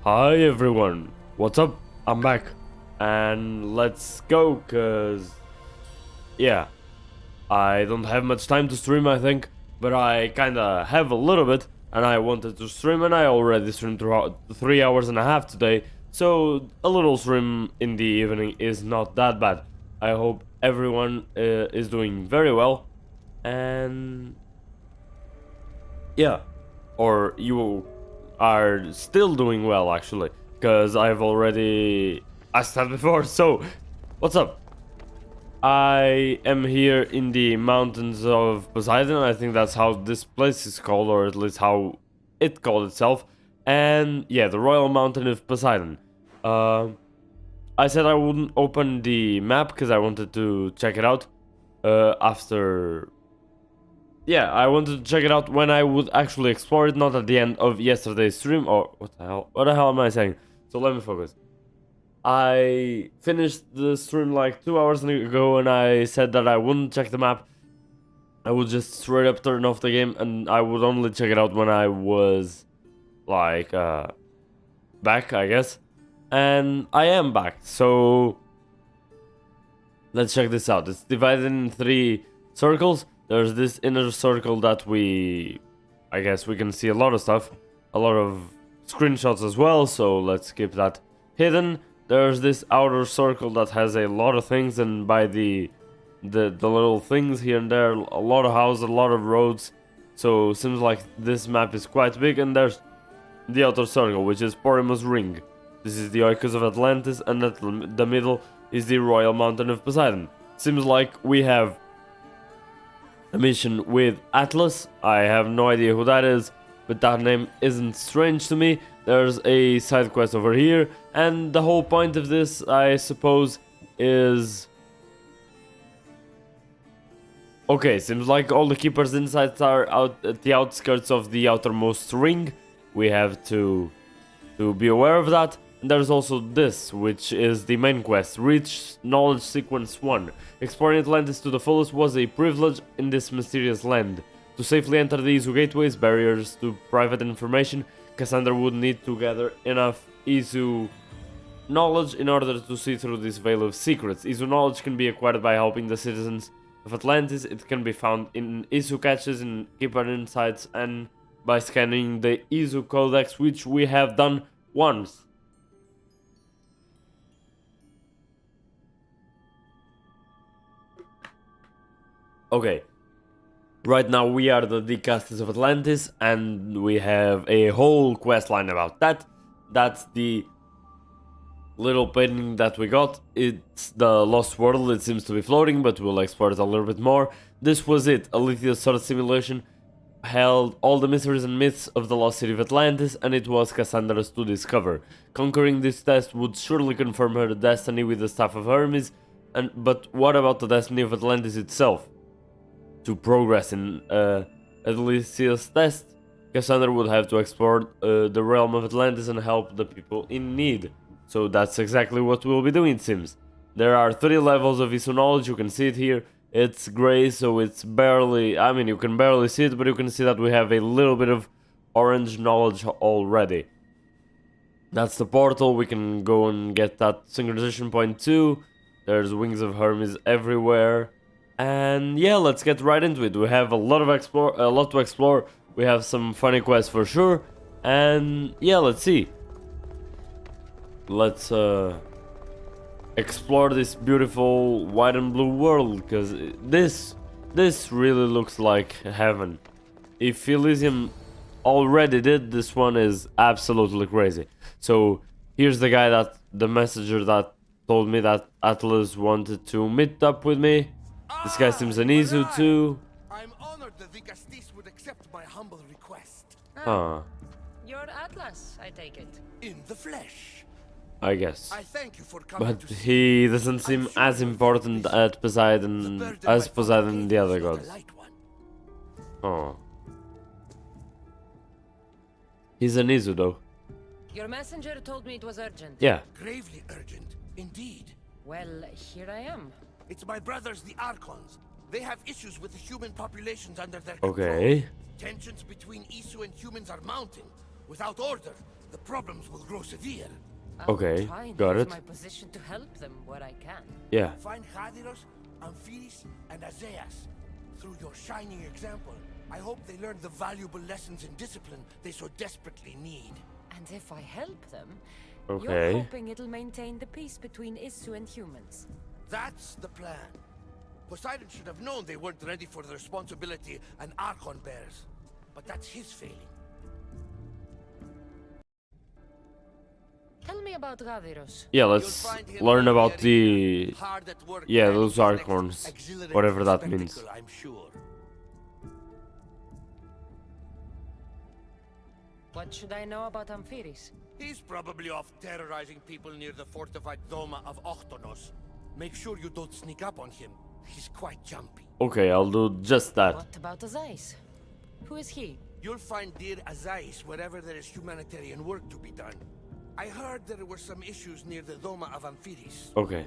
Hi everyone, what's up? I'm back and let's go, cause yeah, I don't have much time to stream I think, but I kinda have a little bit and I wanted to stream and I already streamed throughout 3 hours and a half today, so a little stream in the evening is not that bad. I hope everyone is doing very well and yeah, or you are still doing well actually, because I've already asked that before. So what's up? I am here in the mountains of Poseidon. I think that's how this place is called, or at least how it called itself. And yeah, the Royal Mountain of Poseidon. I said I wouldn't open the map because I wanted to check it out after. Yeah, I wanted to check it out when I would actually explore it, not at the end of yesterday's stream, or what the hell am I saying? So let me focus. I finished the stream like 2 hours ago and I said that I wouldn't check the map. I would just straight up turn off the game and I would only check it out when I was like back, I guess. And I am back, so let's check this out. It's divided in 3 circles. There's this inner circle that I guess we can see a lot of stuff, a lot of screenshots as well, so let's keep that hidden. There's this outer circle that has a lot of things, and by the little things here and there, a lot of houses, a lot of roads, so it seems like this map is quite big. And there's the outer circle, which is Porimus Ring. This is the Oikos of Atlantis, and at the middle is the Royal Mountain of Poseidon. Seems like we have a mission with Atlas. I have no idea who that is, but that name isn't strange to me. There's a side quest over here, and the whole point of this, I suppose, is... Okay, seems like all the Keeper's insights are out at the outskirts of the outermost ring. We have to be aware of that. And there's also this, which is the main quest, Reach Knowledge Sequence 1. Exploring Atlantis to the fullest was a privilege in this mysterious land. To safely enter the Isu gateways, barriers to private information, Cassandra would need to gather enough Isu knowledge in order to see through this veil of secrets. Isu knowledge can be acquired by helping the citizens of Atlantis. It can be found in Isu caches, in Keeper insights, and by scanning the Isu codex, which we have done once. Okay, right now we are the Decasters of Atlantis, and we have a whole quest line about that. That's the little painting that we got. It's the Lost World. It seems to be floating, but we'll explore it a little bit more. This was it. A lithium sort of simulation held all the mysteries and myths of the lost city of Atlantis, and it was Cassandra's to discover. Conquering this test would surely confirm her destiny with the staff of Hermes, but what about the destiny of Atlantis itself? To progress in Atlantis' test, Cassandra would have to explore the realm of Atlantis and help the people in need. So that's exactly what we'll be doing, it seems. There are 3 levels of Isu knowledge, you can see it here. It's grey, so it's barely... I mean, you can barely see it, but you can see that we have a little bit of orange knowledge already. That's the portal, we can go and get that synchronization point too. There's wings of Hermes everywhere. And yeah, let's get right into it. We have a lot to explore. We have some funny quests for sure. And yeah, let's see. Let's explore this beautiful white and blue world, because this really looks like heaven. If Elysium already did, this one is absolutely crazy. So here's the messenger that told me that Atlas wanted to meet up with me. This guy seems an Isu too. I'm honored that the Castis would accept my humble request. Huh. You're Atlas, I take it. In the flesh. I guess. I thank you for coming But to see he doesn't seem as important at Poseidon as Poseidon and the other gods. Oh. He's an Isu though. Your messenger told me it was urgent. Yeah. Gravely urgent, indeed. Well, here I am. It's my brothers, the Archons. They have issues with the human populations under their control. Okay. Tensions between Isu and humans are mounting. Without order, the problems will grow severe. Okay, I'm trying got to use it. my position to help them where I can. Yeah. Find ᵐᵗᵗᵉ, Amphiris, and Azaeas. Through your shining example, I hope they learn the valuable lessons in discipline they so desperately need. And if I help them, Okay. you're hoping it'll maintain the peace between Issu and humans. That's the plan. Poseidon should have known they weren't ready for the responsibility an Archon bears. But that's his failing. Tell me about ᵐᵗᵗᵉ. Yeah, You'll let's find him learn in about arena, the... hard at work Yeah, planning those his next Archons. exhilarating Whatever that means. spectacle, I'm sure. What should I know about Amphiris? He's probably off terrorizing people near the fortified Doma of Ochtonos. Make sure you don't sneak up on him. He's quite jumpy. Okay, I'll do just that. What about Azaeas? Who is he? You'll find dear Azaeas wherever there is humanitarian work to be done. I heard there were some issues near the Doma of Amphiris. Okay.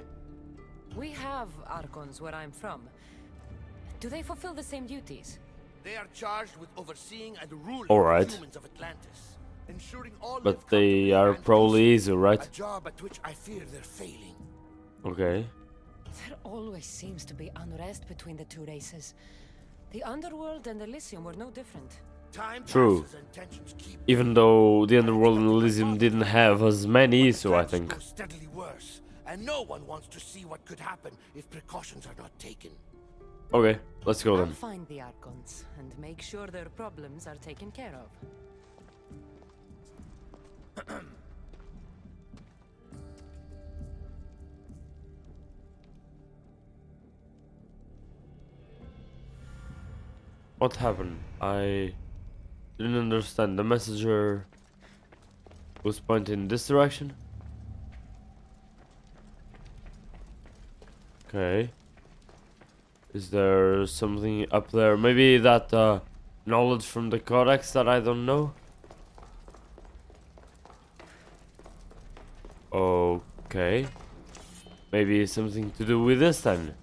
We have Archons where I'm from. Do they fulfill the same duties? They are charged with overseeing and ruling Alright. the humans of Atlantis, ensuring all But live they comfortably are and probably peacefully, easy, right? a job at which I fear they're failing. Okay. There always seems to be unrest between the two races. The Underworld and Elysium were no different. Time True. passes and tensions keep Even though the Underworld and Elysium didn't have as many, so I threats think. go steadily worse, and no one wants to see what could happen if precautions are not taken. Okay, let's go I'll then. find the Archons and make sure their problems are taken care of. What happened? I didn't understand. The messenger was pointing in this direction? Okay. Is there something up there? Maybe that knowledge from the codex that I don't know? Okay. Maybe something to do with this then.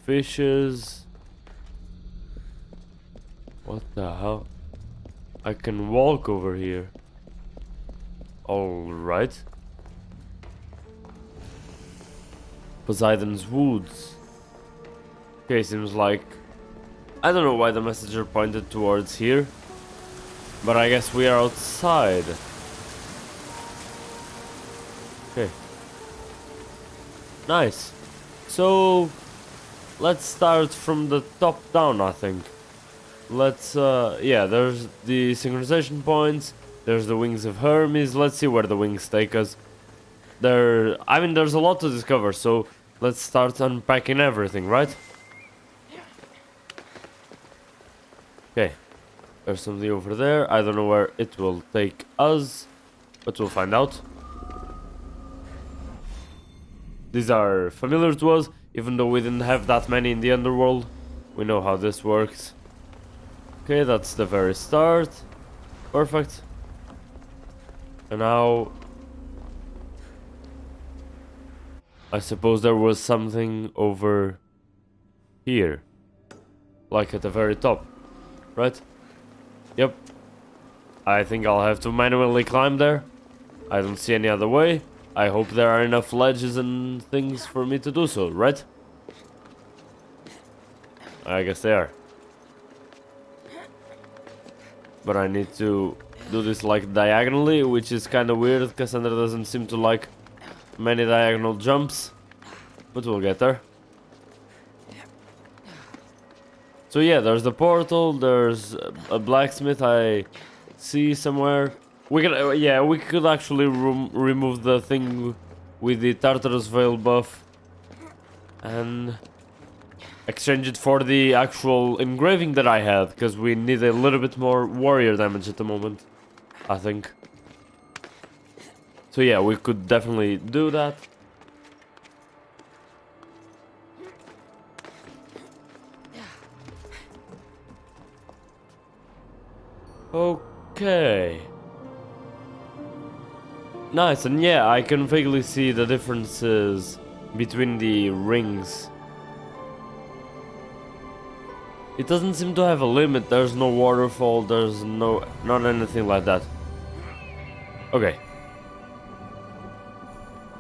Fishes. What the hell? I can walk over here. Alright. Poseidon's Woods. Okay, seems like... I don't know why the messenger pointed towards here. But I guess we are outside. Okay. Nice. So... let's start from the top down, I think. Let's, yeah, there's the synchronization points. There's the wings of Hermes. Let's see where the wings take us. I mean, there's a lot to discover, so let's start unpacking everything, right? Okay. There's something over there. I don't know where it will take us, but we'll find out. These are familiar to us, even though we didn't have that many in the Underworld. We know how this works. Okay, that's the very start. Perfect. And now... I suppose there was something over here. Like at the very top. Right? Yep. I think I'll have to manually climb there. I don't see any other way. I hope there are enough ledges and things for me to do so, right? I guess they are. But I need to do this like diagonally, which is kind of weird. Cassandra doesn't seem to like many diagonal jumps. But we'll get there. So yeah, there's the portal, there's a blacksmith I see somewhere. We can, yeah, we could actually remove the thing with the Tartarus Veil buff and exchange it for the actual engraving that I had, because we need a little bit more warrior damage at the moment, I think. So yeah, we could definitely do that. Okay. Nice, and yeah, I can vaguely see the differences between the rings. It doesn't seem to have a limit. There's no waterfall. There's not anything like that. Okay.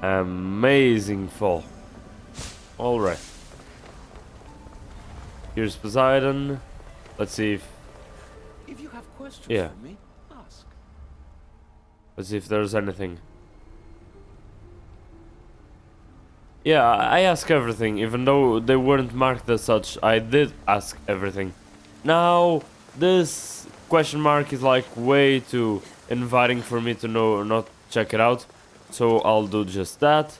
Amazing fall. All right. Here's Poseidon. Let's see If you have questions Yeah. for me, ask. let's see if there's anything. Yeah, I ask everything, even though they weren't marked as such. I did ask everything. Now, this question mark is like way too inviting for me to not check it out. So I'll do just that.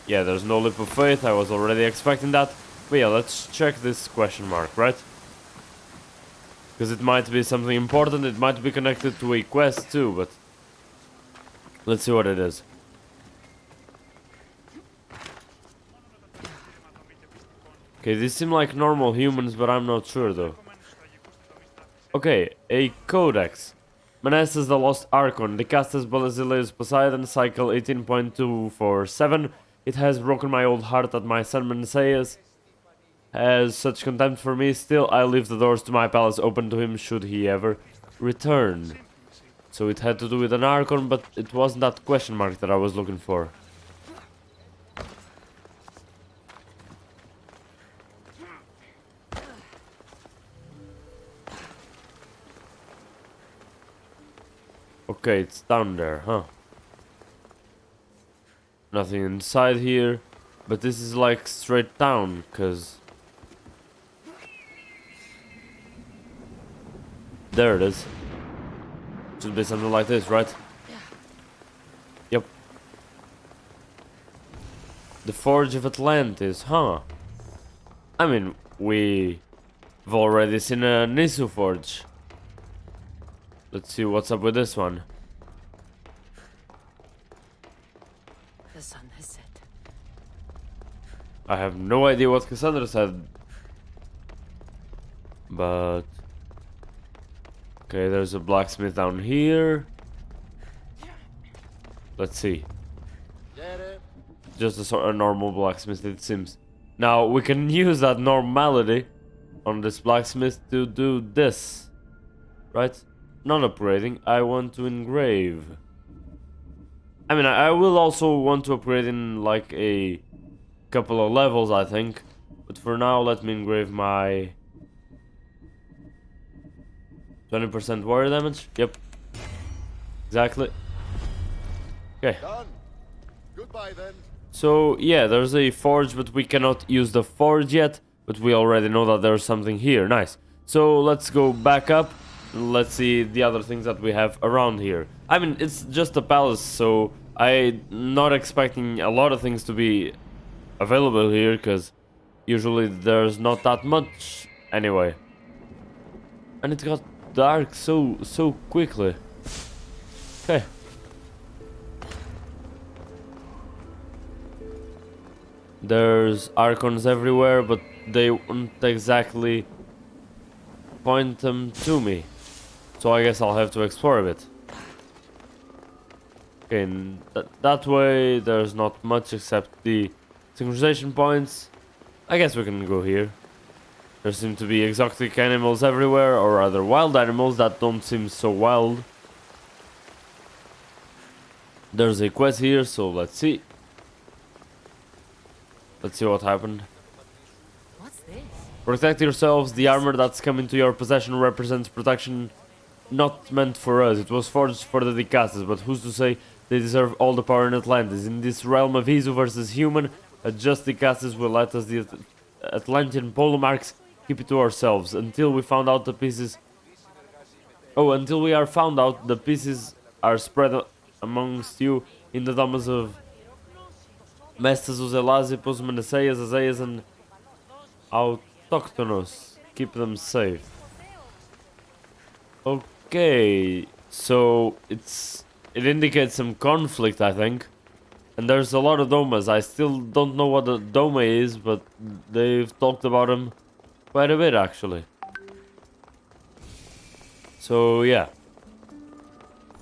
Yeah, there's no leap of faith. I was already expecting that. But yeah, let's check this question mark, right? Because it might be something important. It might be connected to a quest too, but let's see what it is. Okay, these seem like normal humans, but I'm not sure though. Okay, a codex. Menestheus the Lost Archon, Dicastes Basileus Poseidon, cycle 18.247. It has broken my old heart that my son Menestheus has such contempt for me. Still, I leave the doors to my palace open to him should he ever return. So it had to do with an Archon, but it wasn't that question mark that I was looking for. Okay, it's down there, huh? Nothing inside here, but this is like straight down, cause there it is. Should be something like this, right? Yep. The Forge of Atlantis, huh? I mean, we've already seen a Nisu Forge. Let's see what's up with this one. The sun has set. I have no idea what Cassandra said. But... okay, there's a blacksmith down here. Let's see. Just a sort of normal blacksmith, it seems. Now, we can use that normality on this blacksmith to do this. Right? Not upgrading, I want to engrave. I mean, I will also want to upgrade in like a couple of levels, I think. But for now, let me engrave my 20% warrior damage. Yep. Exactly. Okay. Done. Goodbye then. So, yeah, there's a forge, but we cannot use the forge yet. But we already know that there's something here. Nice. So, let's go back up. Let's see the other things that we have around here. I mean, it's just a palace, so I'm not expecting a lot of things to be available here, because usually there's not that much anyway. And it got dark so quickly. Okay. There's Archons everywhere, but they won't exactly point them to me. So I guess I'll have to explore a bit. Okay, and that way there's not much except the synchronization points. I guess we can go here. There seem to be exotic animals everywhere, or rather wild animals that don't seem so wild. There's a quest here, so let's see. Let's see what happened. What's this? Protect yourselves. The armor that's come into your possession represents protection not meant for us. It was forged for the Dicastes, but who's to say they deserve all the power in Atlantis? In this realm of Isu versus human, a just Dicastes will let us the Atlantean polemarchs keep it to ourselves until we found out the pieces. Oh, until we are found out, the pieces are spread amongst you in the domes of Menestheus, Elazipus, Menestheus, Azaeus, and Autochthonous. Keep them safe. Okay, so it indicates some conflict, I think. And there's a lot of domes. I still don't know what a dome is, but they've talked about them quite a bit, actually. So, yeah.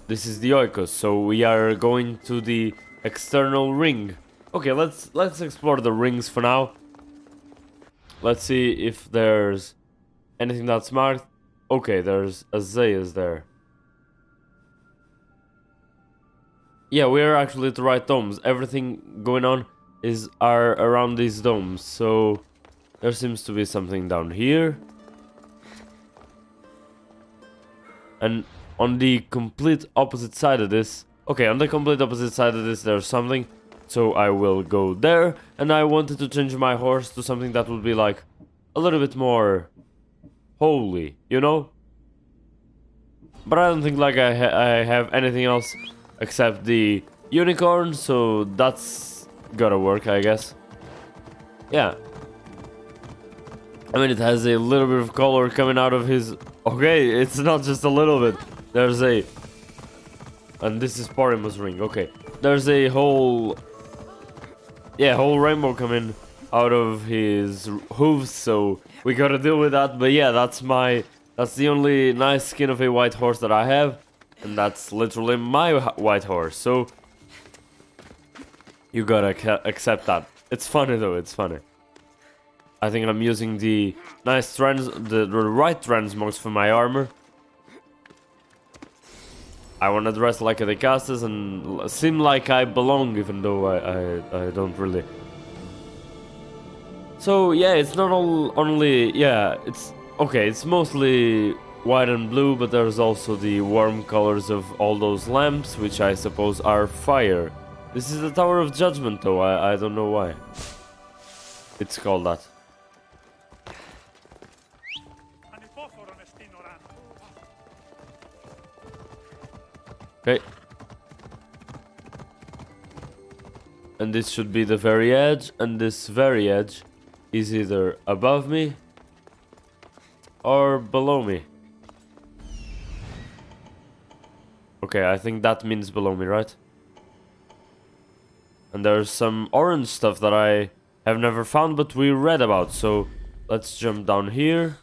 This is the Oikos, so we are going to the external ring. Okay, let's explore the rings for now. Let's see if there's anything that's marked. Okay, there's azaleas there. Yeah, we're actually at the right domes. Everything going on are around these domes, so there seems to be something down here. And on the complete opposite side of this... Okay, on the complete opposite side of this there's something. So I will go there. And I wanted to change my horse to something that would be like a little bit more holy, you know? But I don't think like I have anything else except the unicorn, so that's gotta work, I guess. Yeah. I mean, it has a little bit of color coming out of his... Okay, it's not just a little bit. There's a... And this is Porimus ring, okay. There's a whole... Yeah, whole rainbow coming out of his hooves, so we gotta deal with that. But yeah, that's the only nice skin of a white horse that I have. And that's literally my white horse, so... You gotta accept that. It's funny though, it's funny. I think I'm using the nice the right transmogs for my armor. I wanna dress like a Decastes and seem like I belong, even though I don't really. So yeah, it's not only yeah, it's okay. It's mostly white and blue, but there's also the warm colors of all those lamps, which I suppose are fire. This is the Tower of Judgment, though. I don't know why it's called that. Okay. And this should be the very edge, and this very edge is either above me or below me. Okay, I think that means below me, right? And there's some orange stuff that I have never found, but we read about, so let's jump down here.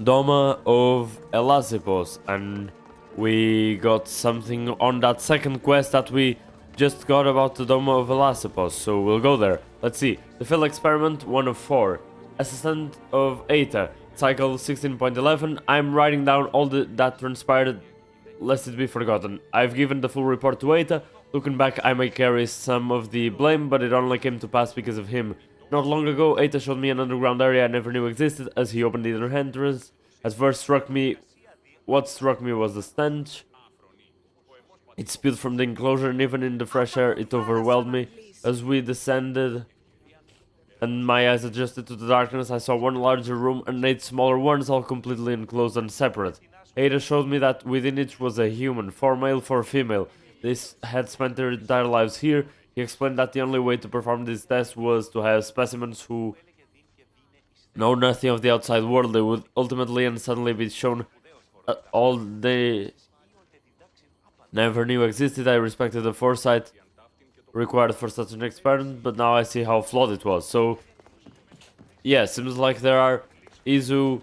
Doma of Elasippos, and we got something on that second quest that we just got about the Doma of Elasippos, so we'll go there. Let's see. The field experiment 1 of 4. Assistant of Eta, cycle 16.11. I'm writing down all that transpired lest it be forgotten. I've given the full report to Eta. Looking back, I may carry some of the blame, but it only came to pass because of him. Not long ago, Eta showed me an underground area I never knew existed as he opened the inner entrance. What struck me was the stench. It spewed from the enclosure, and even in the fresh air, it overwhelmed me. As we descended and my eyes adjusted to the darkness, I saw one larger room and 8 smaller ones, all completely enclosed and separate. Ada showed me that within each was a human, 4 male, 4 female. These had spent their entire lives here. He explained that the only way to perform this test was to have specimens who know nothing of the outside world. They would ultimately and suddenly be shown all they never knew existed. I respected the foresight required for such an experiment, but now I see how flawed it was. So, yeah, seems like there are Izu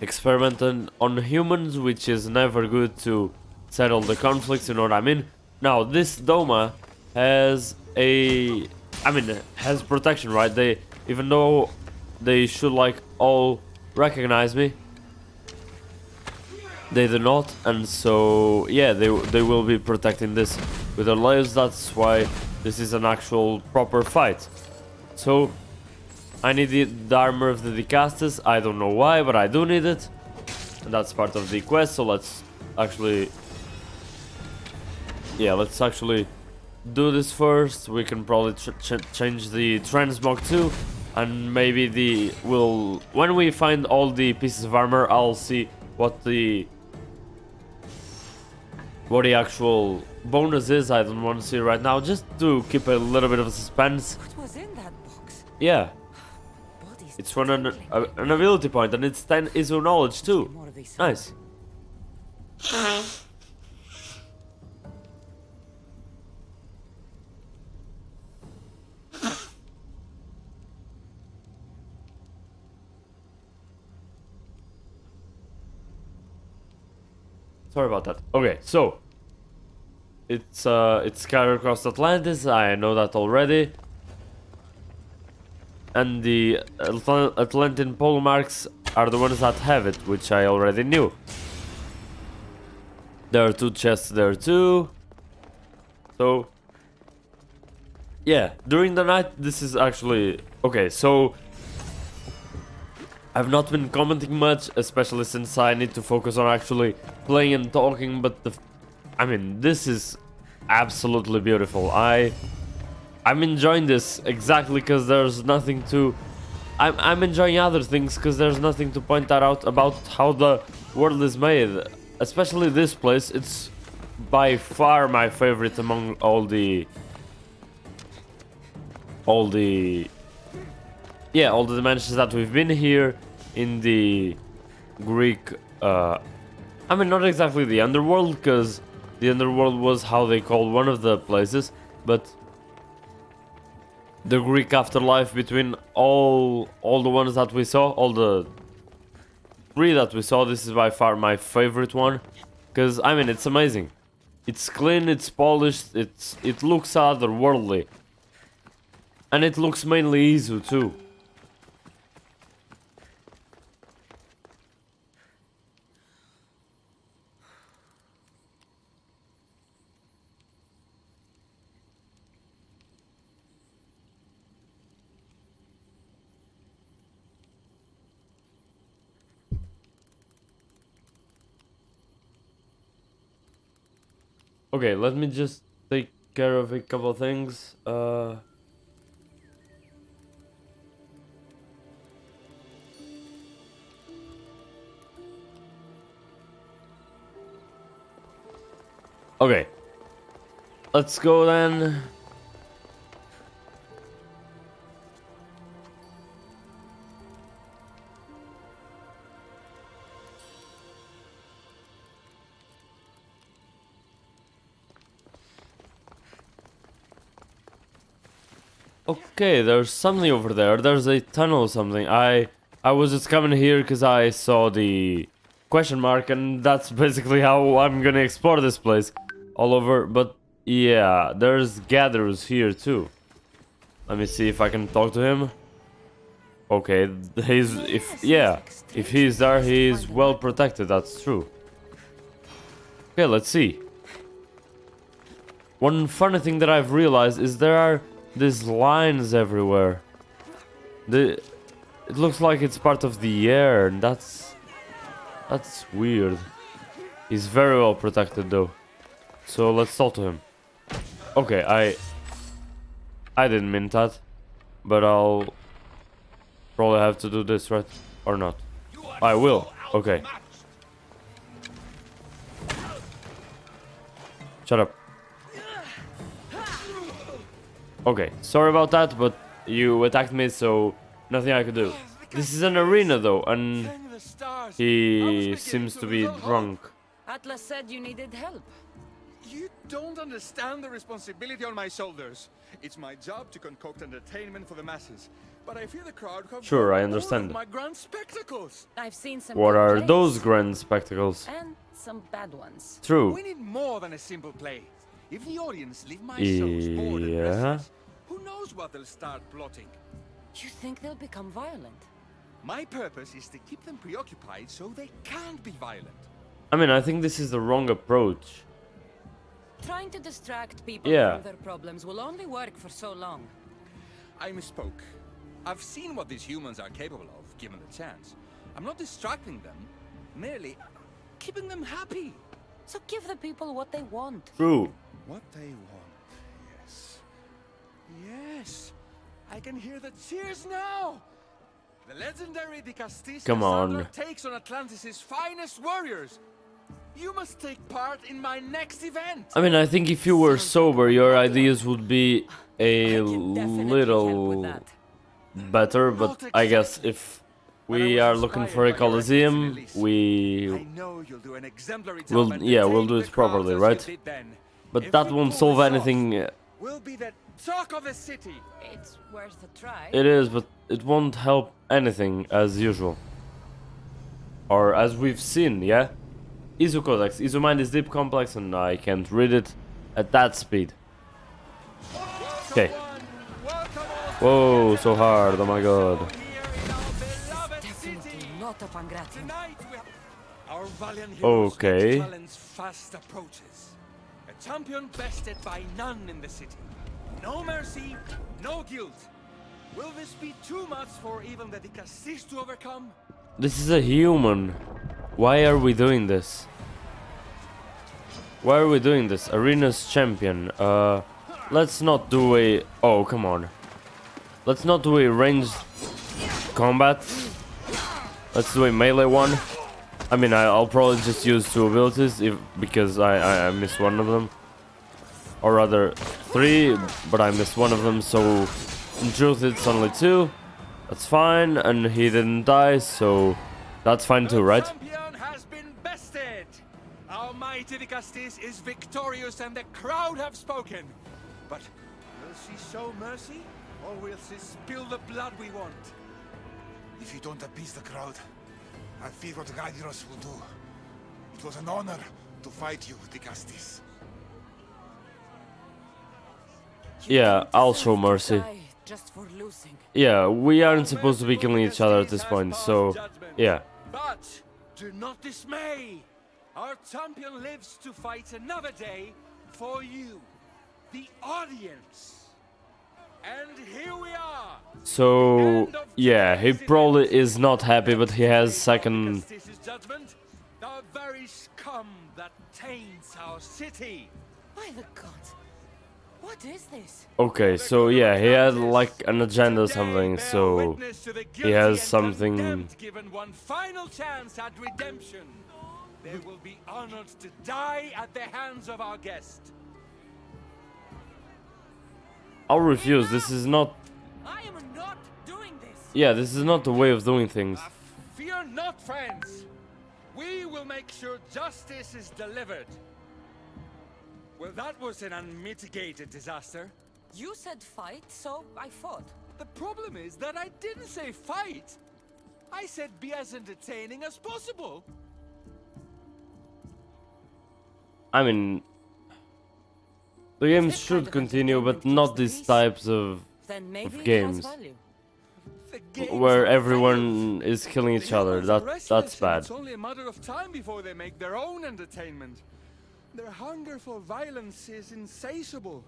experimenting on humans, which is never good to settle the conflicts, you know what I mean? Now, this Doma has has protection, right? Even though they should like all recognize me, they do not, and so yeah, they will be protecting this with their lives. That's why this is an actual proper fight. So I need the armor of the Decastes. I don't know why, but I do need it, and that's part of the quest. So let's actually do this first. We can probably change the transmog too, and maybe when we find all the pieces of armor, I'll see what the actual bonus is. I don't want to see it right now, just to keep a little bit of suspense. What was in that box? Yeah, Bodies it's from an ability point, and it's 10 ISO knowledge too. More of these. Nice. Sorry about that. Okay, so it's scattered across Atlantis. I know that already. and the Atlantean pole marks are the ones that have it, which I already knew. There are 2 chests there too. So yeah, during the night this is actually okay. So I've not been commenting much, especially since I need to focus on actually playing and talking, but I mean, this is absolutely beautiful. I'm enjoying this exactly because there's nothing to... I'm enjoying other things because there's nothing to point that out about how the world is made. Especially this place, it's by far my favorite among all the dimensions that we've been here in the Greek... I mean, not exactly the underworld, because the underworld was how they called one of the places, but the Greek afterlife between all the ones that we saw, all the 3 that we saw, this is by far my favorite one, because I mean, it's amazing. It's clean, it's polished, it looks otherworldly, and it looks mainly Izu too. Okay, let me just take care of a couple things. Okay, let's go then. Okay, there's something over there. There's a tunnel or something. I was just coming here because I saw the question mark, and that's basically how I'm gonna explore this place all over. But yeah, there's gatherers here too. Let me see if I can talk to him. Okay, if he's there, he's well protected. That's true. Okay, let's see. One funny thing that I've realized is there are these lines everywhere. It looks like it's part of the air, and that's weird. He's very well protected though. So let's talk to him. Okay, I didn't mean that, but I'll probably have to do this, right? Or not? I will. Okay. Shut up. Okay, sorry about that, but you attacked me, so nothing I could do. This is an arena though, and he seems to be drunk. Atlas said you needed help. You don't understand the responsibility on my shoulders. It's my job to concoct entertainment for the masses. But I fear the crowd have Sure, I all understand. of my grand spectacles. I've seen some What good are plays, those grand spectacles? and some bad ones. True. We need more than a simple play. If the audience leave my shows bored and restless, who knows what they'll start plotting? You think they'll become violent? My purpose is to keep them preoccupied so they can't be violent. I mean, I think this is the wrong approach. Trying to distract people Yeah. from their problems will only work for so long. I misspoke. I've seen what these humans are capable of, given the chance. I'm not distracting them, merely keeping them happy. So give the people what they want. True. What they want, yes. Yes! I can hear the cheers now! The legendary ᵐᵗᵗ Come on. takes on Atlantis' finest warriors! You must take part in my next event! I mean, I think if you were sober, your ideas would be a little better, but I guess if we are looking for a coliseum, I we know you'll do an exemplary job will, and yeah, we'll entertain do the it properly, crowds as right? you did then. But If that we won't pull solve this off, anything. we'll be the talk of the city. It's worth a try. It is, but it won't help anything as usual. Or as we've seen, yeah? Izu Codex. Izu mind is deep, complex, and I can't read it at that speed. Okay. Whoa, so hard, oh my god. Definitely not a Pangratium. Our valiant heroes Okay. challenge fast approaches. A champion bested by none in the city. No mercy, no guilt. Will this be too much for even the Dicastis to overcome? This is a human. Why are we doing this? Why are we doing this? Arena's champion. Let's not do a... Oh, come on. Let's not do a ranged combat. Let's do a melee one. I mean, I'll probably just use 2 abilities because I missed one of them. Or rather, 3, but I missed one of them, so in truth it's only 2. That's fine, and he didn't die, so that's fine too, right? The champion has been bested. Our mighty Dicastis is victorious and the crowd have spoken. But will she show mercy, or will she spill the blood we want? If you don't appease the crowd, I fear what Gaidiros will do. It was an honor to fight you, Dicastis. Yeah, I'll show mercy. Just for losing. Yeah, we aren't supposed to be killing each other at this point, so yeah. But do not dismay. Our champion lives to fight another day for you, the audience. And here we are. So yeah, he probably is not happy, but he has second... Judgment, the very scum that taints our city. By the gods. What is this? Okay, so yeah, he had like an agenda or something, so he has something... Given one final chance at redemption, they will be honored to die at the hands of our guest. I'll refuse, this is not... I am not doing this. Yeah, this is not the way of doing things. Fear not, friends. We will make sure justice is delivered. Well, that was an unmitigated disaster. You said fight, so I fought. The problem is that I didn't say fight. I said be as entertaining as possible. I mean... The game should continue, but not these types of Then maybe it games. has value. The games where are everyone is killing each other. That's restless, bad. and it's only a matter of time before they make their own entertainment. Their hunger for violence is insatiable.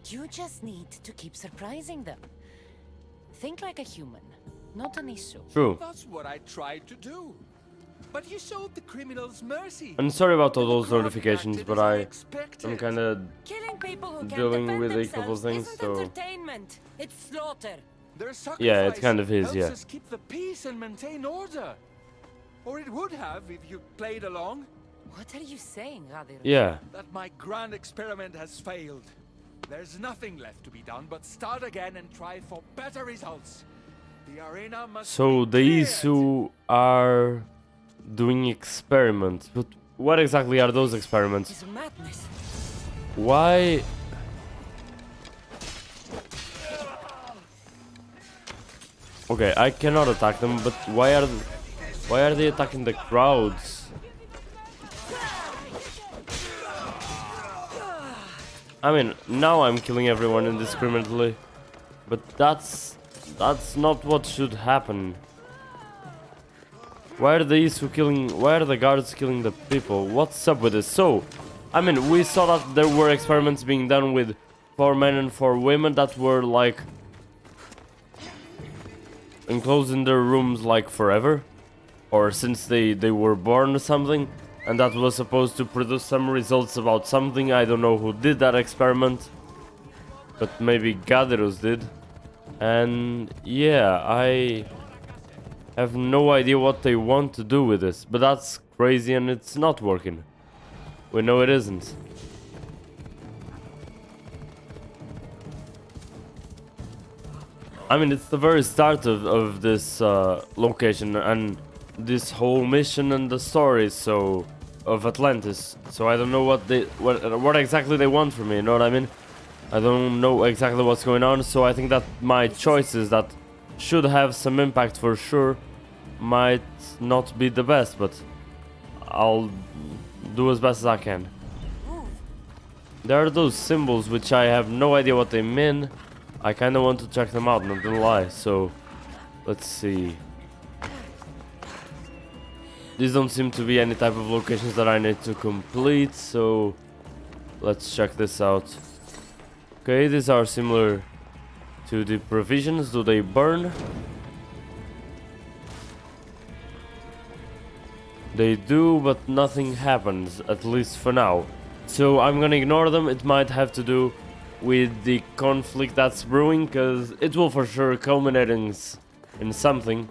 You just need to keep surprising them. Think like a human, not an issue. True. That's what I tried to do. But you showed the criminals mercy. I'm sorry about all The those crowd notifications, reacted but as I I'm expected. kind of... Killing people who can't Dealing defend with a themselves couple things, isn't so- entertainment. It's slaughter. Their Yeah, it sacrifice kind of is, helps yeah. us keep the peace and maintain order. Or it would have if you played along. What are you saying, Radir? Yeah. That my grand experiment has failed. There's nothing left to be done but start again and try for better results. The arena must So be the cleared. Isu are doing experiments. But what exactly are those experiments? It's madness. Why... Okay, I cannot attack them, but why are they attacking the crowds? I mean, now I'm killing everyone indiscriminately, but that's not what should happen. Why are the guards killing the people? What's up with this? So, I mean, we saw that there were experiments being done with 4 men and 4 women that were like enclosed in their rooms like forever, or since they were born or something, and that was supposed to produce some results about something. I don't know who did that experiment, but maybe Gaidiros did. And yeah, I have no idea what they want to do with this, but that's crazy and it's not working. We know it isn't. I mean, it's the very start of this location and this whole mission and the story of Atlantis. So I don't know what exactly they want from me, you know what I mean? I don't know exactly what's going on, so I think that my choices that should have some impact for sure might not be the best, but I'll do as best as I can. There are those symbols which I have no idea what they mean. I kinda want to check them out, not gonna lie, so let's see. These don't seem to be any type of locations that I need to complete, so let's check this out. Okay, these are similar to the provisions. Do they burn? They do, but nothing happens, at least for now. So I'm gonna ignore them. It might have to do with the conflict that's brewing, because it will for sure culminate in something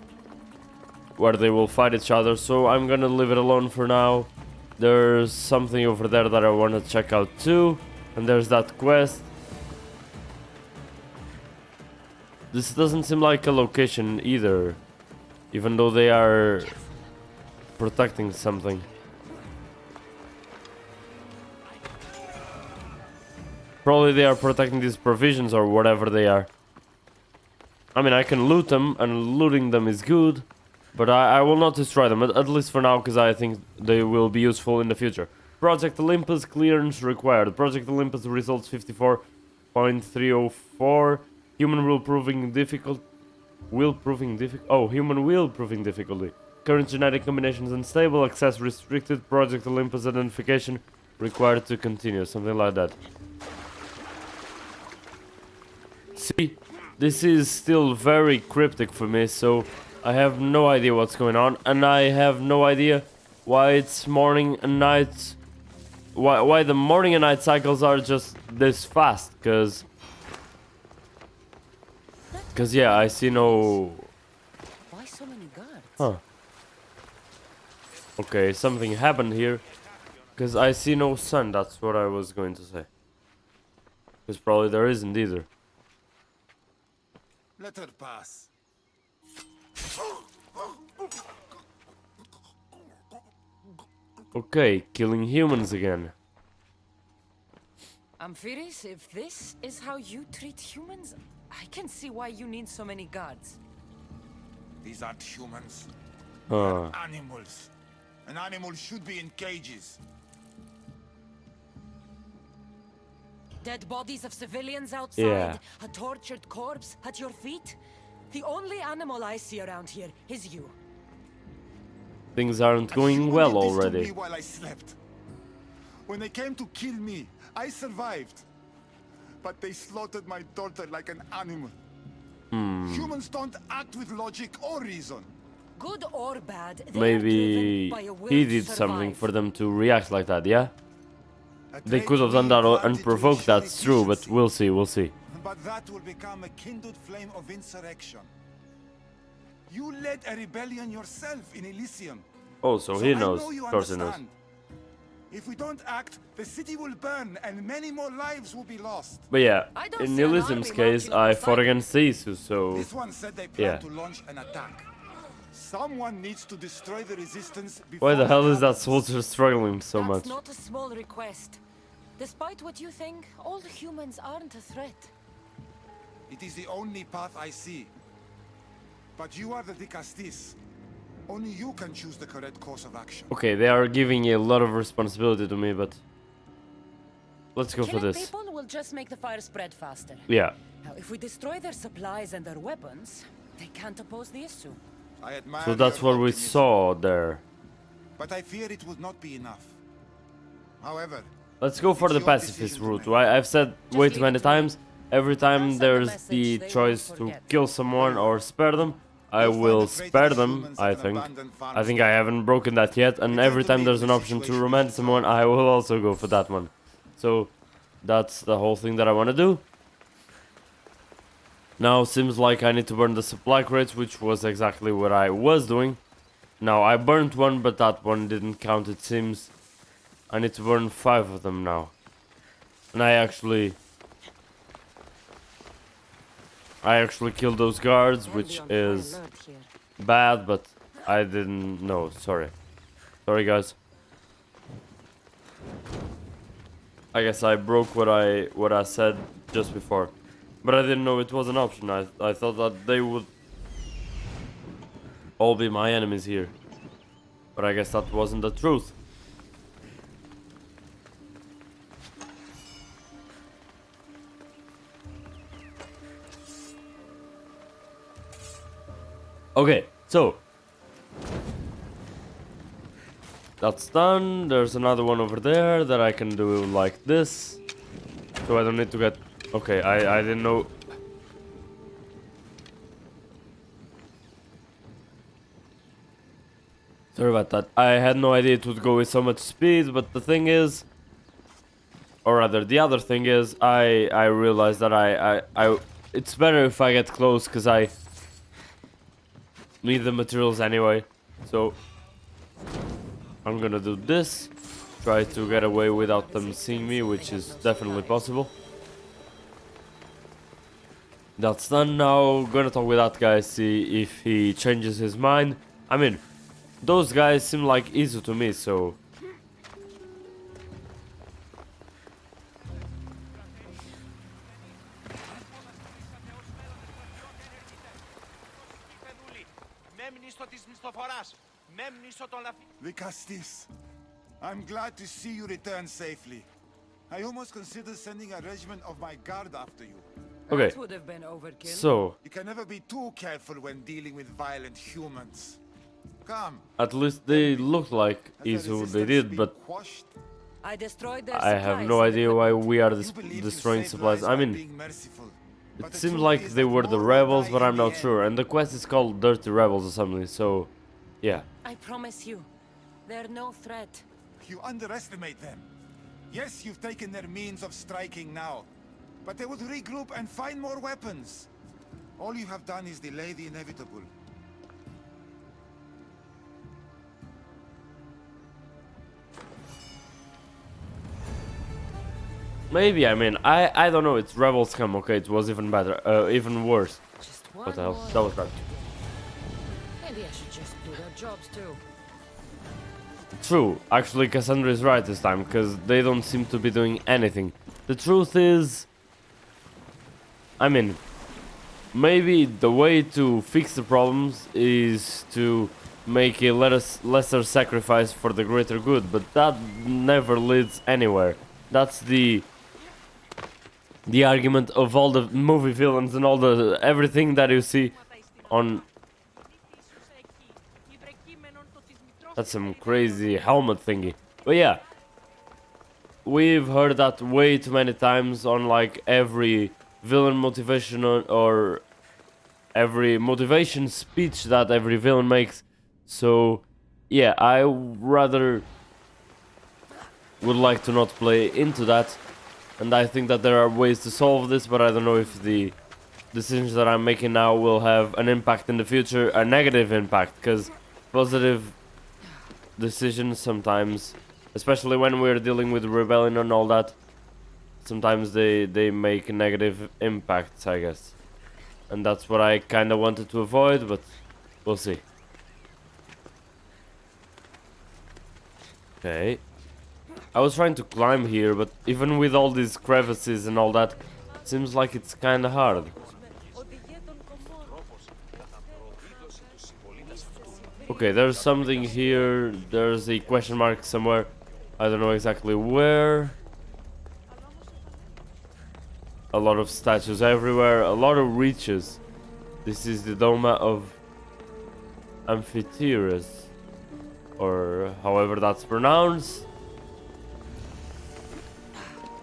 where they will fight each other. So I'm gonna leave it alone for now. There's something over there that I want to check out too, and there's that quest. This doesn't seem like a location either, even though they are protecting something. Probably they are protecting these provisions or whatever they are. I mean, I can loot them, and looting them is good, but I will not destroy them, at least for now, because I think they will be useful in the future. Project Olympus clearance required. Project Olympus results 54.304. Human will proving difficult. Human will proving difficulty. Current genetic combinations unstable. Access restricted. Project Olympus identification required to continue. Something like that. See, this is still very cryptic for me, so I have no idea what's going on, and I have no idea why it's morning and night. Why the morning and night cycles are just this fast, cause yeah, I see no. Why so many guards? Huh. Okay, something happened here, cause I see no sun. That's what I was going to say. Cause probably there isn't either. Let her pass. Okay, killing humans again. Amphiris, if this is how you treat humans, I can see why you need so many guards. These aren't humans. Huh. They're animals. An animal should be in cages. Dead bodies of civilians outside, Yeah. a tortured corpse at your feet. The only animal I see around here is you. Things aren't A going human well did this to already. me while I slept. When they came to kill me, I survived. But they slaughtered my daughter like an animal. Humans don't act with logic or reason. Good or bad, they are Maybe driven by a will he to did something survive. for them to react like that, yeah? A They trait could have done we that granted to unprovoked, ensure that's true, but efficiency. we'll see, we'll see. But that will become a kindled flame of insurrection. You led a rebellion yourself in Elysium. Oh, so he I knows, know you of course he knows. understand. If we don't act, the city will burn and many more lives will be lost. But yeah, I don't in see an Elysium's army case, marching I fought alongside against Isu, so... This one said they plan Yeah. to launch an attack. Someone needs to destroy the resistance before Why the hell is that happens. soldier struggling so That's much? not a small request. Despite what you think, all humans aren't a threat. It is the only path I see. But you are the Dicastis. Only you can choose the correct course of action. Okay, they are giving a lot of responsibility to me, but... Let's go for Killing this. people will just make the fire spread faster. Yeah. Now, if we destroy their supplies and their weapons, they can't oppose the issue. I admire So that's your what we optimism, saw there. But I fear it would not be enough. However, Let's go for It's the your pacifist decision to route. make. Right? I've said way leave too it many to me. times. Every I'll time send a there's message the they won't choice to forget. kill someone or spare them, I You'll find will a traitorous spare them, humans I and think. abandoned farms. I think I haven't broken that yet, and Return every to time me there's when an the option to situation romance is someone, resolved. I will also go for that one. So, that's the whole thing that I want to do. Now, seems like I need to burn the supply crates, which was exactly what I was doing. Now, I burnt one, but that one didn't count, it seems. I need to burn 5 of them now. And I actually killed those guards, which They'll be on high is alert here. bad, but I didn't know. Sorry, guys. I guess I broke what I said just before, but I didn't know it was an option. I thought that they would all be my enemies here, but I guess that wasn't the truth. Okay, so that's done. There's another one over there that I can do like this. So I don't need to get... Okay, I didn't know... Sorry about that. I had no idea it would go with so much speed, but the thing is... Or rather, the other thing is, I realized that I it's better if I get close, because I need the materials anyway. So I'm gonna do this. Try to get away without them seeing me, which is definitely possible. That's done. Now gonna talk with that guy, see if he changes his mind. I mean, those guys seem like easy to me, so... Lecastis, I'm glad to see you return safely. I almost considered sending a regiment of my guard after you. Okay, That would have been overkill. so... You can never be too careful when dealing with violent humans. Come. At least they look like has is the who they resistance did, been but quashed? I destroyed their I have supplies no and idea why equipment. we are You believed you destroying saved supplies. lives I by mean, being merciful. But it the seemed truth like is they that were the more will rebels, die but in I'm the not end. sure. And the quest is called Dirty Rebels or something, so... Yeah. I promise you, they're no threat. You underestimate them. Yes, you've taken their means of striking now, but they would regroup and find more weapons. All you have done is delay the inevitable. Maybe, I mean, I don't know, it's Rebels come, okay, it was even better, even worse. Just What one the hell? more That was bad. Maybe I should just do their jobs too. True, actually Cassandra is right this time, because they don't seem to be doing anything. The truth is... I mean, maybe the way to fix the problems is to make a lesser sacrifice for the greater good, but that never leads anywhere. That's the argument of all the movie villains and all the everything that you see on... That's some crazy helmet thingy. But yeah, we've heard that way too many times on like every villain motivation or every motivation speech that every villain makes. So yeah, I rather would like to not play into that, and I think that there are ways to solve this, but I don't know if the decisions that I'm making now will have an impact in the future, a negative impact, because positive decisions sometimes, especially when we're dealing with rebellion and all that, sometimes they make negative impacts, I guess. And that's what I kind of wanted to avoid, but we'll see. Okay. I was trying to climb here, but even with all these crevices and all that, seems like it's kind of hard. Okay, there's something here. There's a question mark somewhere. I don't know exactly where. A lot of statues everywhere. A lot of reaches. This is the Doma of Amphitheus, or however that's pronounced.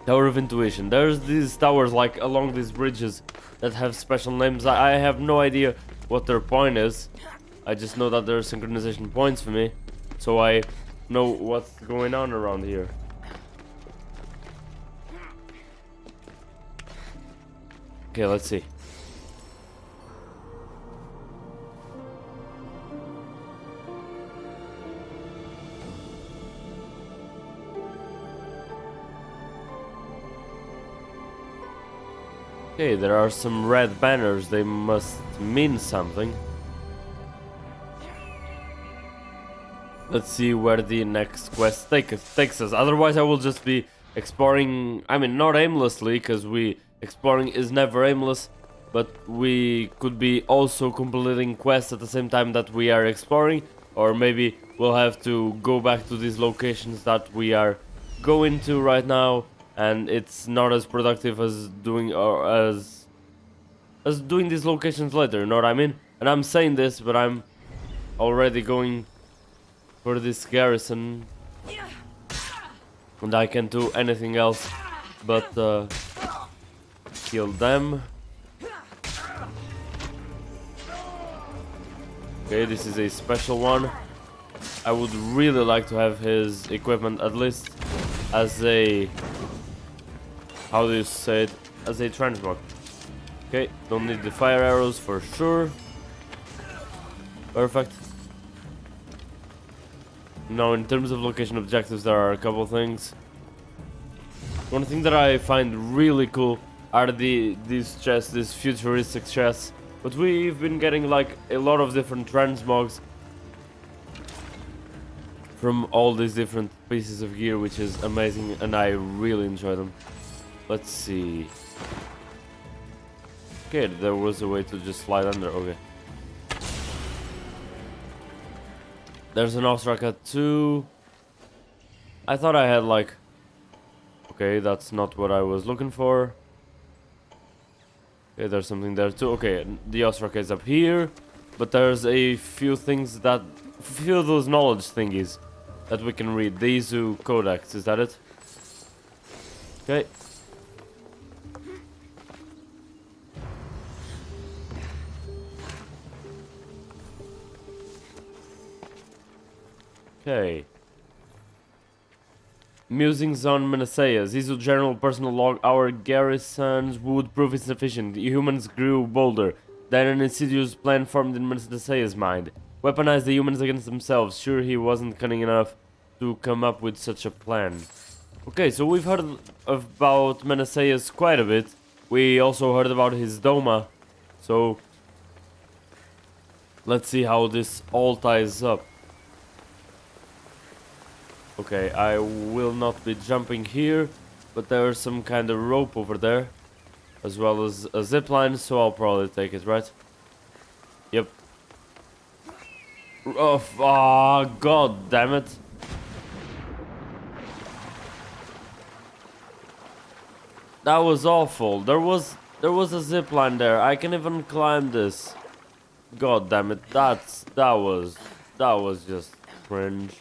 Tower of Intuition. There's these towers like along these bridges that have special names. I have no idea what their point is. I just know that there are synchronization points for me, so I know what's going on around here. Okay, let's see. Okay, there are some red banners. They must mean something. Let's see where the next quest takes us. Otherwise, I will just be exploring. I mean, not aimlessly, because exploring is never aimless. But we could be also completing quests at the same time that we are exploring, or maybe we'll have to go back to these locations that we are going to right now, and it's not as productive as doing these locations later. You know what I mean? And I'm saying this, but I'm already going for this garrison. And I can't do anything else but kill them. Okay, this is a special one. I would really like to have his equipment at least as a... how do you say it? As a transmog. Okay, don't need the fire arrows for sure. Perfect. Now, in terms of location objectives, there are a couple things. One thing that I find really cool are these chests, these futuristic chests. But we've been getting like a lot of different transmogs from all these different pieces of gear, which is amazing, and I really enjoy them. Let's see. Okay, there was a way to just slide under. Okay. There's an Ostraka too. I thought I had like... okay, that's not what I was looking for. Okay, there's something there too. Okay, the Ostraka is up here. But there's a few things that... few of those knowledge thingies that we can read. The Izu Codex, is that it? Okay. Okay. Musings on Menasseas. Izu General Personal Log. Our garrisons would prove insufficient. Humans grew bolder. Then an insidious plan formed in Menassea's mind. Weaponize the humans against themselves. Sure, he wasn't cunning enough to come up with such a plan. Okay, so we've heard about Menasseas quite a bit. We also heard about his Doma. So let's see how this all ties up. Okay, I will not be jumping here, but there's some kind of rope over there, as well as a zipline, so I'll probably take it, right? Yep. Oh, god damn it. That was awful. There was a zipline there. I can even climb this. God damn it. That was just cringe.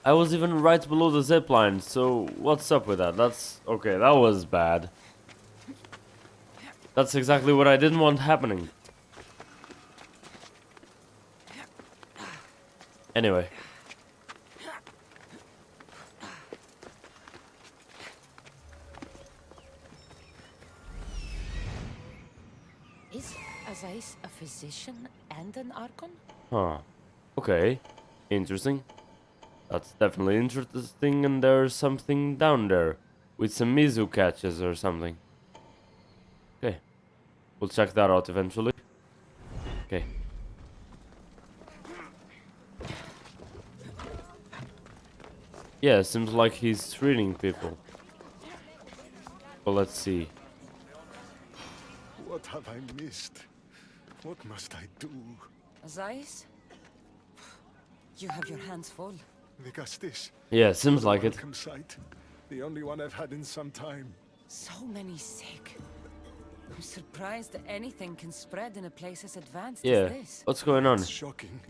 I was even right below the zipline, so what's up with that? That's... okay, that was bad. That's exactly what I didn't want happening. Anyway. Is Azais a physician and an Archon? Huh. Okay. Interesting. That's definitely interesting, and there's something down there. With some Mizu catches or something. Okay. We'll check that out eventually. Okay. Yeah, seems like he's treating people. Well, let's see. What have I missed? What must I do? Azais? You have your hands full. Megastis. Yeah, seems like it. Welcome sight. The only one I've had in some time. So many sick. I'm surprised that anything can spread in a place as advanced Yeah. as this. What's going on? It's shocking.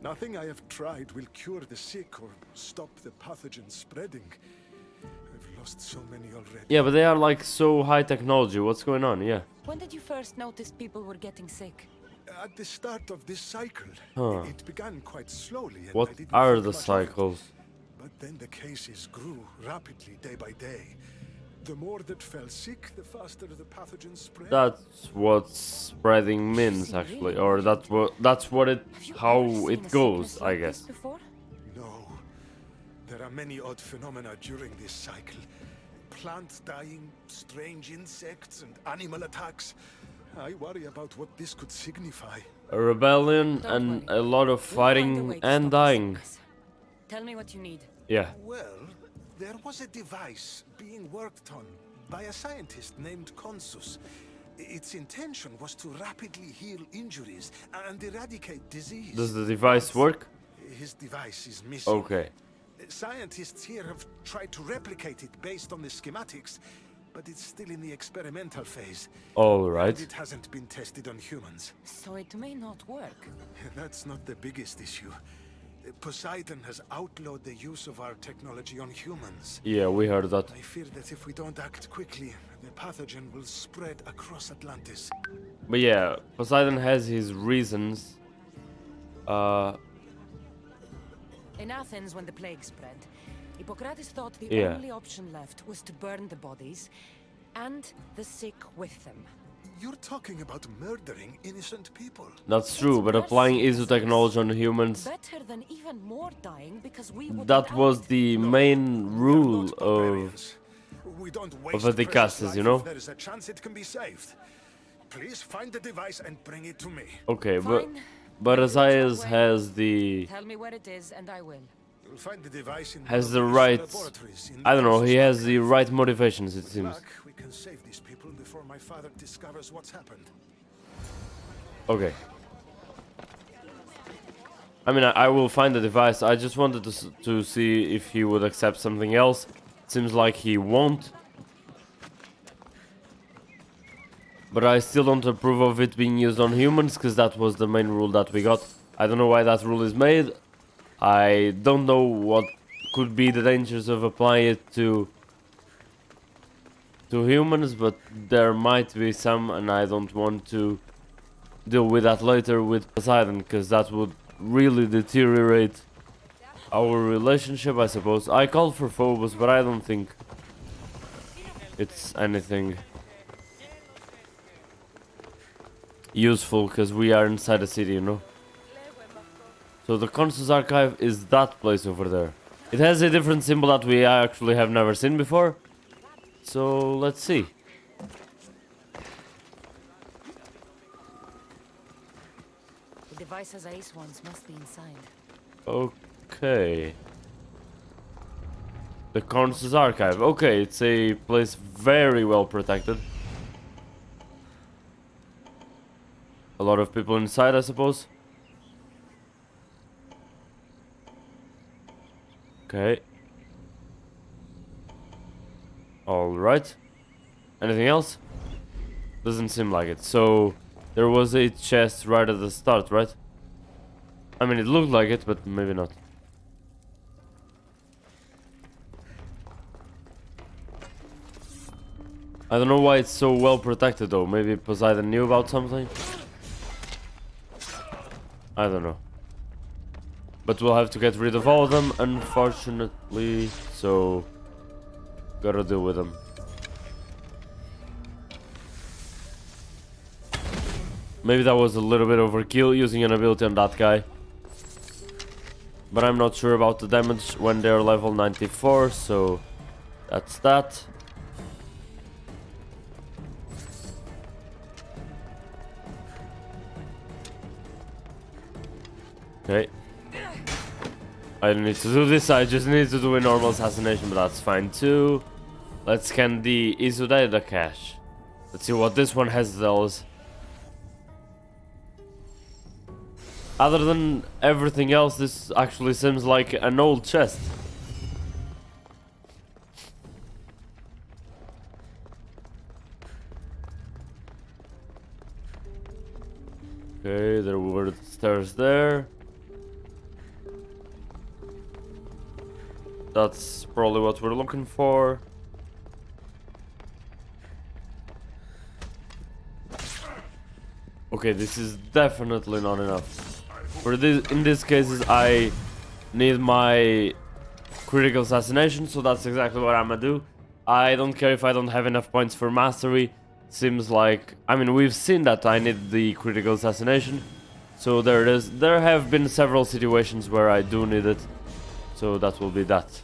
Nothing I have tried will cure the sick or stop the pathogen spreading. I've lost so many already. Yeah, but they are like so high technology. What's going on? Yeah. When did you first notice people were getting sick? At the start of this cycle, Huh. it began quite slowly. And What I didn't are think the much of it. cycles? But then the cases grew rapidly day by day. The more that fell sick, the faster the pathogen spread. That's what spreading means, actually, or that's what it Have you how ever seen it a goes, sickness I like guess. this before? No. There are many odd phenomena during this cycle. Plants dying, strange insects, and animal attacks. I worry about what this could signify. A rebellion Don't and worry. a lot of We'll find a fighting way to and stop the dying. sickness. Tell me what you need. Yeah. Well, there was a device being worked on by a scientist named Consus. Its intention was to rapidly heal injuries and eradicate disease. Does the device work? His device is missing. Okay. Scientists here have tried to replicate it based on the schematics. but it's still in the experimental phase. Alright. And it hasn't been tested on humans. So it may not work. That's not the biggest issue. Poseidon has outlawed the use of our technology on humans. Yeah, we heard that. I fear that if we don't act quickly, the pathogen will spread across Atlantis. But yeah, Poseidon has his reasons. In Athens, when the plague spread, Hippocrates thought the Yeah. only option left was to burn the bodies and the sick with them. You're talking about murdering innocent people. That's true, but applying ISO technology on humans, Better than even more dying because we would that was the main rule Not of... barbarians. We don't waste the precious castes, life you know? if there is a chance it can be saved. Please find the device and bring it to me. Okay, Fine. but Isaias has the... Tell me where it is and I will. You'll find the device in has the Northern right... laboratories in I don't know, he Kansas. has the right motivations, it seems. Luck, we can save these people before my father discovers what's happened. Okay. I mean, I will find the device. I just wanted to see if he would accept something else. Seems like he won't. But I still don't approve of it being used on humans, because that was the main rule that we got. I don't know why that rule is made. I don't know what could be the dangers of applying it to humans, but there might be some, and I don't want to deal with that later with Poseidon, because that would really deteriorate our relationship, I suppose. I called for Phobos, but I don't think it's anything useful, because we are inside the city, you know. So the Consus Archive is that place over there. It has a different symbol that we actually have never seen before. So let's see. The devices Ace wants must be inside. Okay. The Consus Archive. Okay, it's a place very well protected. A lot of people inside, I suppose. Okay. Alright. Anything else? Doesn't seem like it. So, there was a chest right at the start, right? I mean, it looked like it, but maybe not. I don't know why it's so well protected though. Maybe Poseidon knew about something? I don't know. But we'll have to get rid of all of them, unfortunately. So, gotta deal with them. Maybe that was a little bit overkill using an ability on that guy. But I'm not sure about the damage when they're level 94, so that's that. Okay. I don't need to do this, I just need to do a normal assassination, but that's fine too. Let's scan the Isodata cache. Let's see what this one has to tell us. Other than everything else, this actually seems like an old chest. Okay, there were stairs there. That's probably what we're looking for. Okay, this is definitely not enough. For this, in these cases, I need my critical assassination, so that's exactly what I'm gonna do. I don't care if I don't have enough points for mastery. Seems like, I mean, we've seen that I need the critical assassination, so there it is. There have been several situations where I do need it, so that will be that.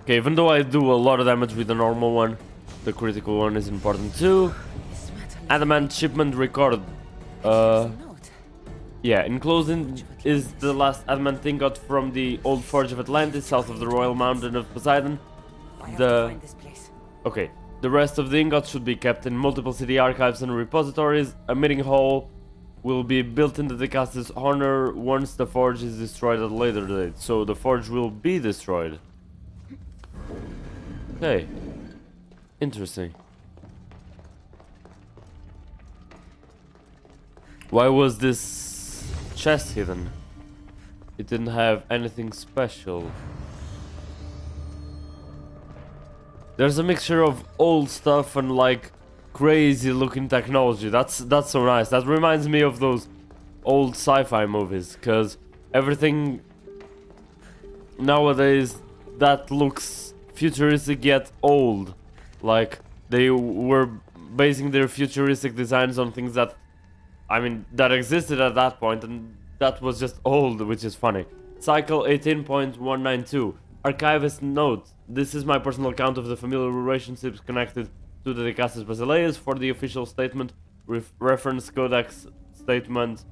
Okay, even though I do a lot of damage with the normal one, the critical one is important too. Adamant shipment record. Yeah, enclosed is the last adamant ingot from the old forge of Atlantis, south of the royal mountain of Poseidon. Okay, the rest of the ingots should be kept in multiple city archives and repositories. A meeting hall will be built into the castle's honor once the forge is destroyed at a later date. So the forge will be destroyed. Okay. Interesting. Why was this chest hidden? It didn't have anything special. There's a mixture of old stuff and like crazy looking technology. That's so nice. That reminds me of those old sci-fi movies, because everything nowadays that looks futuristic yet old. Like they were basing their futuristic designs on things that, I mean, that existed at that point, and that was just old, which is funny. Cycle 18.192. Archivist note. This is my personal account of the familial relationships connected to the Decastes Basileus. For the official statement, reference Codex Statement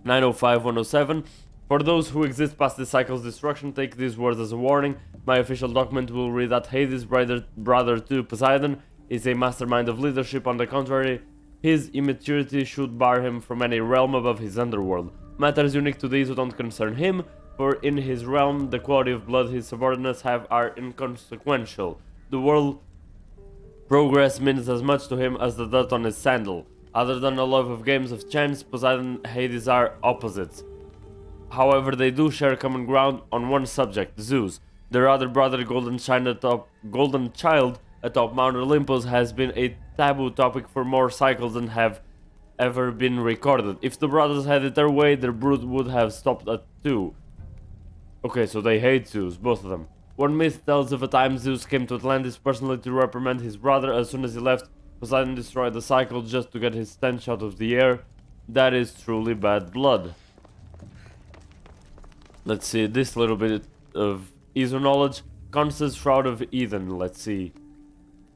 905-107. For those who exist past this cycle's destruction, take these words as a warning. My official document will read that Hades, brother to Poseidon, is a mastermind of leadership. On the contrary, his immaturity should bar him from any realm above his underworld. Matters unique to these who don't concern him, for in his realm, the quality of blood his subordinates have are inconsequential. The world progress means as much to him as the dirt on his sandal. Other than a love of games of chance, Poseidon and Hades are opposites. However, they do share common ground on one subject, Zeus. Their other brother, Golden Child, atop Mount Olympus, has been a taboo topic for more cycles than have ever been recorded. If the brothers had it their way, their brood would have stopped at 2. Okay, so they hate Zeus, both of them. One myth tells of a time Zeus came to Atlantis personally to reprimand his brother. As soon as he left, Poseidon destroyed the cycle just to get his stench out of the air. That is truly bad blood. Let's see, this little bit of ESO knowledge. Constance Shroud of Eden, let's see.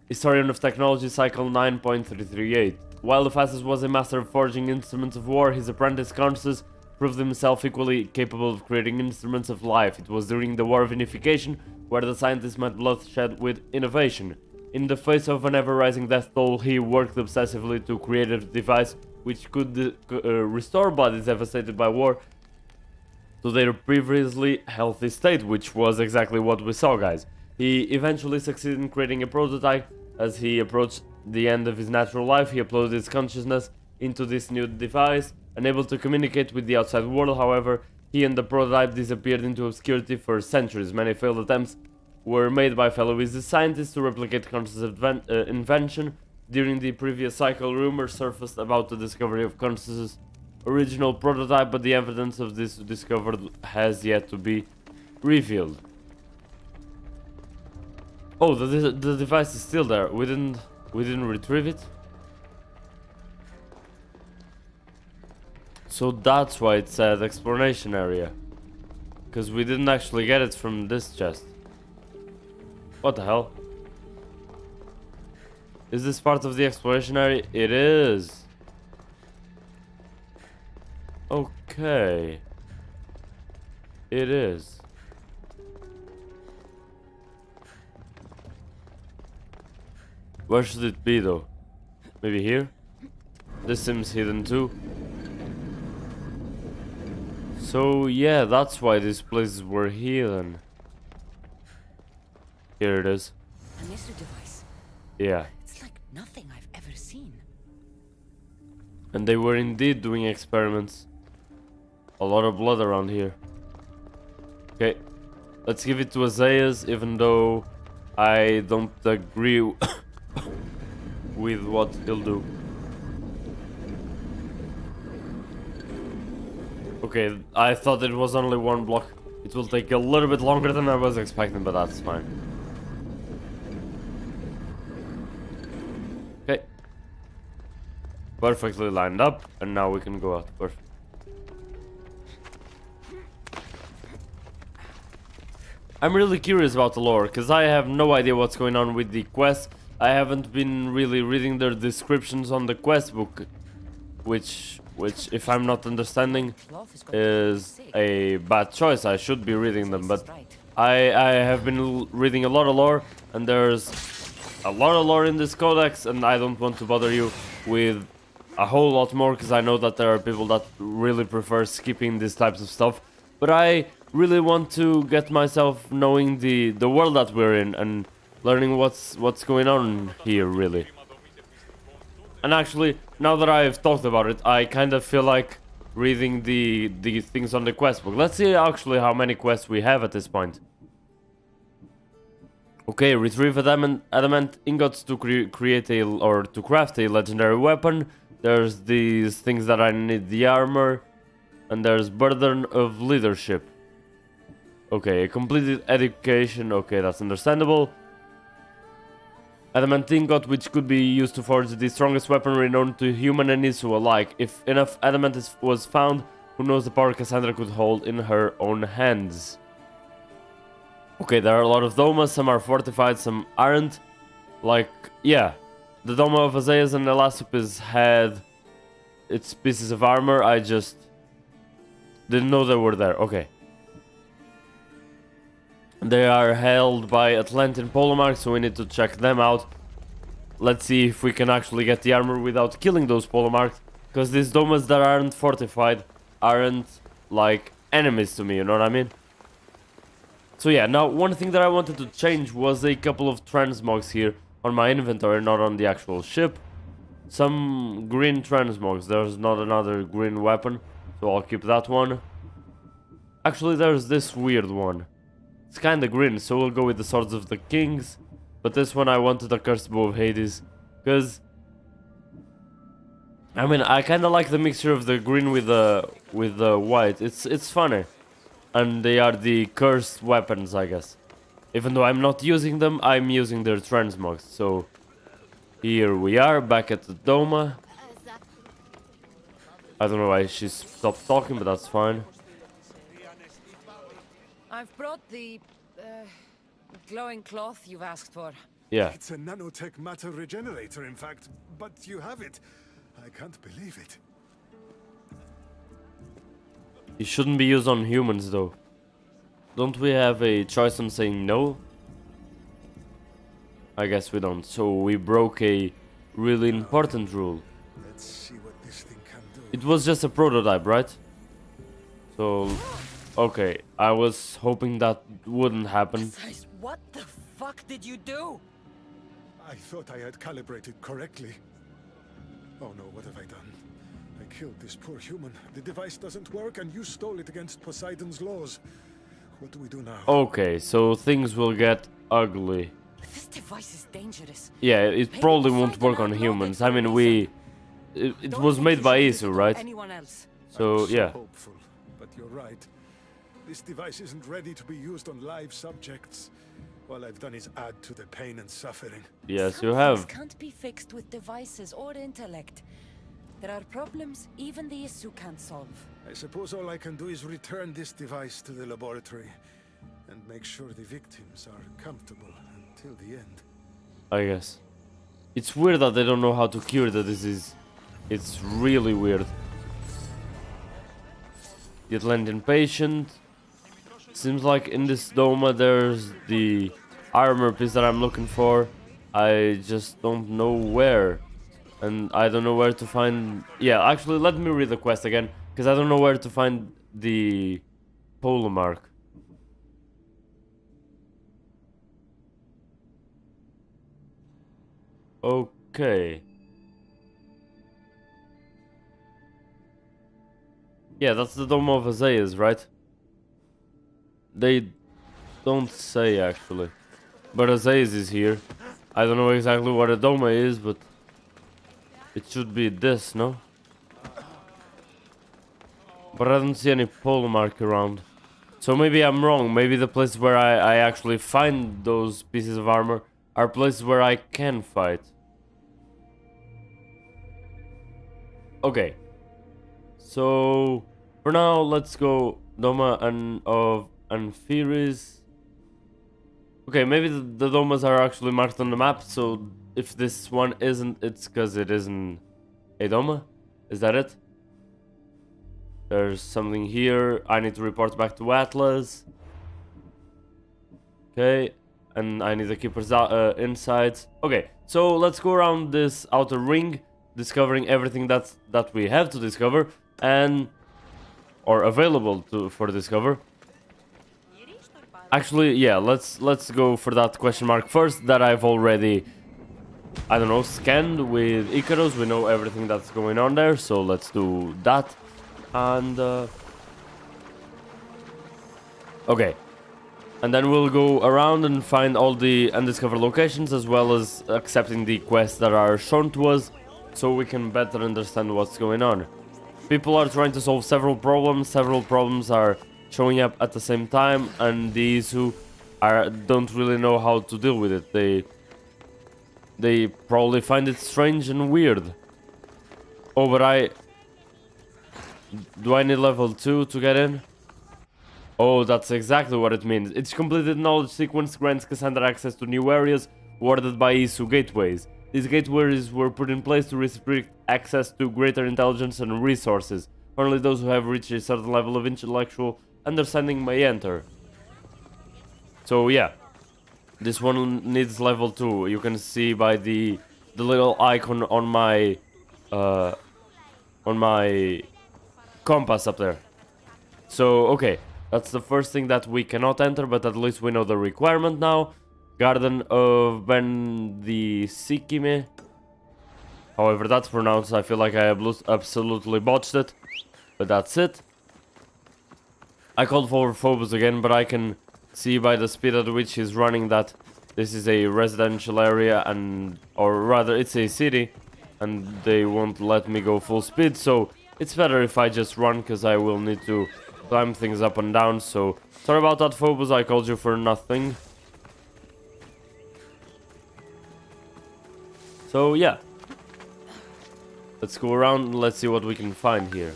Historian of Technology, cycle 9.338. While Hephaestus was a master of forging instruments of war, his apprentice Constance proved himself equally capable of creating instruments of life. It was during the War of Unification where the scientist met bloodshed with innovation. In the face of an ever-rising death toll, he worked obsessively to create a device which could restore bodies devastated by war to their previously healthy state, which was exactly what we saw, guys. He eventually succeeded in creating a prototype. As he approached the end of his natural life, he uploaded his consciousness into this new device. Unable to communicate with the outside world, however, he and the prototype disappeared into obscurity for centuries. Many failed attempts were made by fellow ESO scientists to replicate Constance's invention. During the previous cycle, rumors surfaced about the discovery of Constance's original prototype, but the evidence of this discovered has yet to be revealed. Oh, the device is still there. We didn't retrieve it. So that's why it said exploration area, because we didn't actually get it from this chest. What the hell? Is this part of the exploration area? It is. Okay. It is. Where should it be though? Maybe here? This seems hidden too. So yeah, that's why these places were hidden. Here it is. A mystery device. Yeah. It's like nothing I've ever seen. And they were indeed doing experiments. A lot of blood around here. Okay. Let's give it to Azaias, even though I don't agree with what he'll do. Okay, I thought it was only one block. It will take a little bit longer than I was expecting, but that's fine. Okay. Perfectly lined up, and now we can go out. Perfect. I'm really curious about the lore, because I have no idea what's going on with the quest. I haven't been really reading their descriptions on the quest book, which if I'm not understanding is a bad choice. I should be reading them, but I have been reading a lot of lore, and there's a lot of lore in this codex, and I don't want to bother you with a whole lot more, because I know that there are people that really prefer skipping these types of stuff, but I really want to get myself knowing the world that we're in, and learning what's going on here, really. And actually, now that I've talked about it, I kind of feel like reading the things on the quest book. Let's see actually how many quests we have at this point. Okay, retrieve adamant ingots to create to craft a legendary weapon. There's these things that I need, the armor, and there's burden of leadership. Okay, a completed education. Okay, that's understandable. Adamant ingot, which could be used to forge the strongest weaponry known to human and Isu alike. If enough adamant was found, who knows the power Cassandra could hold in her own hands. Okay, there are a lot of domas, some are fortified, some aren't. Like, yeah, the doma of Azaias and Elasopis had its pieces of armor, I just didn't know they were there. Okay. They are held by Atlantean polemarks, so we need to check them out. Let's see if we can actually get the armor without killing those polemarks, because these domas that aren't fortified aren't, like, enemies to me, you know what I mean? So yeah, now one thing that I wanted to change was a couple of transmogs here on my inventory, not on the actual ship. Some green transmogs, there's not another green weapon, so I'll keep that one. Actually, there's this weird one. It's kinda green, so we'll go with the Swords of the Kings. But this one I wanted a Cursed Bow of Hades, because I mean, I kinda like the mixture of the green with the white. It's funny. And they are the cursed weapons, I guess. Even though I'm not using them, I'm using their transmogs. So here we are, back at the Doma. I don't know why she stopped talking, but that's fine. I've brought the glowing cloth you've asked for. Yeah. It's a nanotech matter regenerator, in fact, but you have it. I can't believe it. It shouldn't be used on humans, though. Don't we have a choice on saying no? I guess we don't. So we broke a really important rule. Let's see what this thing can do. It was just a prototype, right? So, okay. I was hoping that wouldn't happen. What the fuck did you do? I thought I had calibrated correctly. Oh no, what have I done? I killed this poor human. The device doesn't work and you stole it against Poseidon's laws. What do we do now? Okay, so things will get ugly. This device is dangerous. Yeah, it probably won't work on humans. I mean, it was made by Isu, right? Anyone else? So, I'm yeah. hopeful, but you're right. This device isn't ready to be used on live subjects. All I've done is add to the pain and suffering. Yes, Some you things have. can't be fixed with devices or intellect. There are problems even the Isu can't solve. I suppose all I can do is return this device to the laboratory and make sure the victims are comfortable until the end. I guess. It's weird that they don't know how to cure the disease. It's really weird. The Atlantean patient. Seems like in this Doma there's the armor piece that I'm looking for. I just don't know where. And I don't know where to find... Yeah, actually, let me read the quest again. Because I don't know where to find the polemark. Okay. Yeah, that's the Dome of Azaias, right? They don't say, actually. But Azaias is here. I don't know exactly what a Doma is, but... It should be this, no? But I don't see any polemark around. So maybe I'm wrong. Maybe the places where I actually find those pieces of armor are places where I can fight. Okay. So for now, let's go Doma and of Amphiris. Okay, maybe the Domas are actually marked on the map, so if this one isn't, it's because it isn't a Doma. Is that it? There's something here. I need to report back to Atlas. Okay, and I need the keeper's insights. Okay, so let's go around this outer ring, discovering everything that we have to discover or available for discover. Actually, yeah, let's go for that question mark first that I've already, I don't know, scanned with Icarus. We know everything that's going on there, so let's do that. And okay, and then we'll go around and find all the undiscovered locations, as well as accepting the quests that are shown to us, so we can better understand what's going on. People are trying to solve several problems are showing up at the same time, and these who don't really know how to deal with it. They probably find it strange and weird. Oh, but do I need level 2 to get in? Oh, that's exactly what it means. Its completed knowledge sequence grants Cassandra access to new areas warded by ISU gateways. These gateways were put in place to restrict access to greater intelligence and resources. Only those who have reached a certain level of intellectual understanding may enter. So yeah, this one needs level 2. You can see by the little icon on my compass up there. So okay, that's the first thing that we cannot enter, but at least we know the requirement now. Garden of Bendisikime. However that's pronounced, I feel like I absolutely botched it. But that's it. I called for Phobos again, but I can see by the speed at which he's running that this is a residential area, or rather it's a city, and they won't let me go full speed, so it's better if I just run, because I will need to climb things up and down. So sorry about that, Phobos, I called you for nothing. So yeah, let's go around and let's see what we can find here.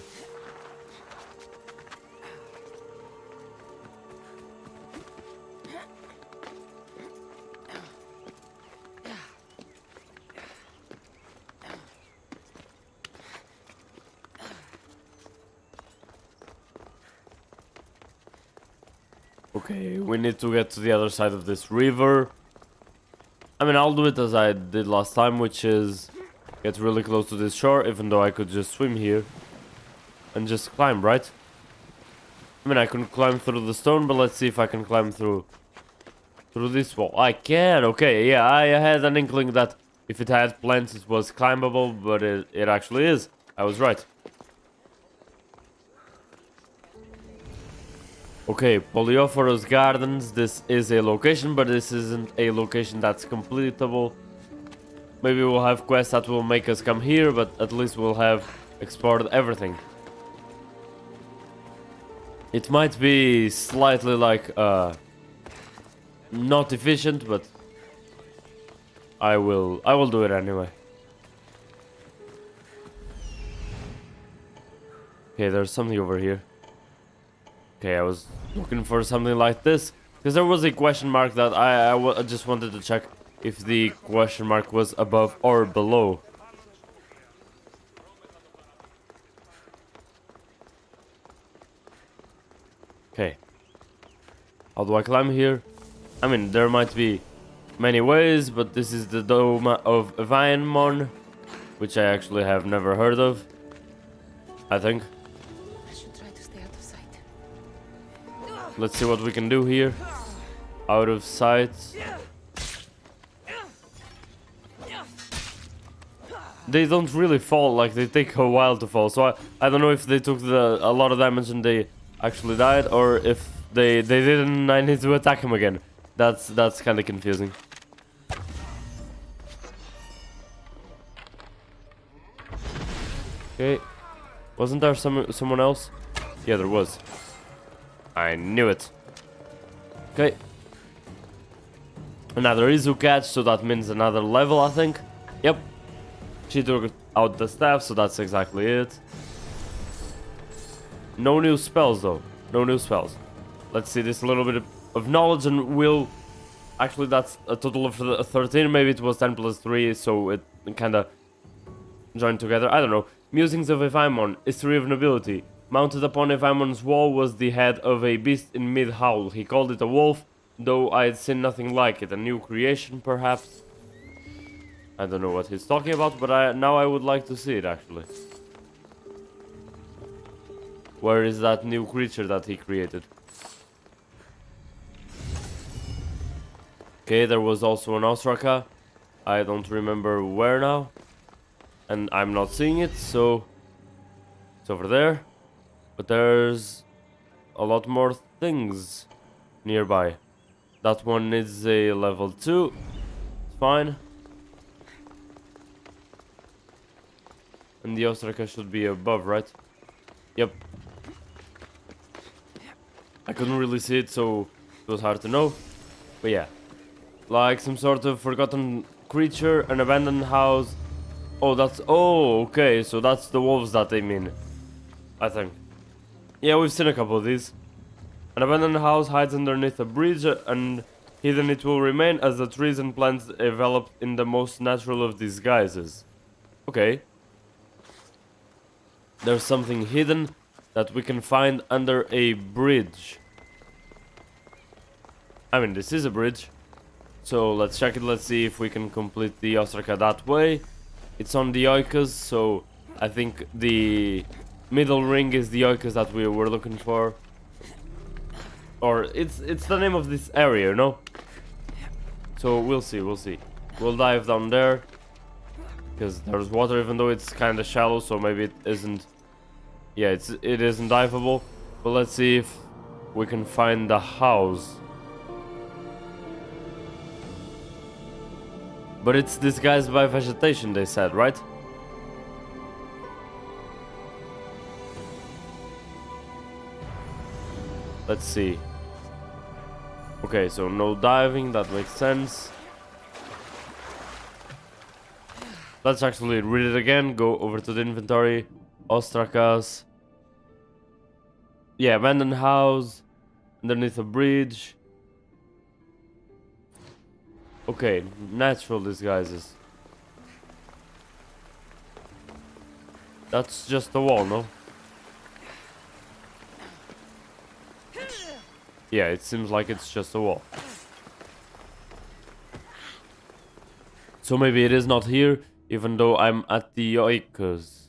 Okay, we need to get to the other side of this river. I mean, I'll do it as I did last time, which is get really close to this shore, even though I could just swim here and just climb, right? I mean, I couldn't climb through the stone, but let's see if I can climb through this wall. I can, okay, yeah, I had an inkling that if it had plants it was climbable, but it actually is. I was right. Okay, Polyophorus Gardens, this is a location, but this isn't a location that's completable. Maybe we'll have quests that will make us come here, but at least we'll have explored everything. It might be slightly like, not efficient, but I will do it anyway. Okay, there's something over here. Okay, I was looking for something like this, because there was a question mark that I just wanted to check if the question mark was above or below. Okay. How do I climb here? I mean, there might be many ways, but this is the Dome of Vianmon, which I actually have never heard of, I think. Let's see what we can do here. Out of sight. They don't really fall, like they take a while to fall. So I don't know if they took a lot of damage and they actually died, or if they didn't and I need to attack him again. That's kind of confusing. Okay. Wasn't there someone else? Yeah, there was. I knew it. Okay. Another Izu catch, so that means another level, I think. Yep. She took out the staff, so that's exactly it. No new spells, though. No new spells. Let's see this little bit of knowledge, and we'll... Actually, that's a total of 13. Maybe it was 10 plus 3, so it kind of joined together. I don't know. Musings of Evaimon. History of Nobility. Mounted upon Evaimon's wall was the head of a beast in mid-howl. He called it a wolf, though I had seen nothing like it. A new creation, perhaps? I don't know what he's talking about, but now I would like to see it, actually. Where is that new creature that he created? Okay, there was also an Ostraka. I don't remember where now. And I'm not seeing it, so it's over there. But there's a lot more things nearby. That one is a level 2. It's fine. And the Ostraka should be above, right? Yep. I couldn't really see it, so it was hard to know. But yeah. Like some sort of forgotten creature, an abandoned house. Oh, that's... Oh, okay, so that's the wolves that they mean. I think. Yeah, we've seen a couple of these. An abandoned house hides underneath a bridge, and hidden it will remain as the trees and plants develop in the most natural of disguises. Okay. There's something hidden that we can find under a bridge. I mean, this is a bridge. So let's check it, let's see if we can complete the Ostraka that way. It's on the Oikos, so I think the middle ring is the Oikos that we were looking for. Or it's the name of this area, you know? So we'll see, we'll see. We'll dive down there. Because there's water, even though it's kind of shallow, so maybe it isn't... Yeah, it isn't diveable. But let's see if we can find the house. But it's disguised by vegetation, they said, right? Let's see. Okay, so no diving, that makes sense. Let's actually read it again, go over to the inventory. Ostrakas. Yeah, abandoned house. Underneath a bridge. Okay, natural disguises. That's just a wall, no? Yeah, it seems like it's just a wall. So maybe it is not here, even though I'm at the Oikos.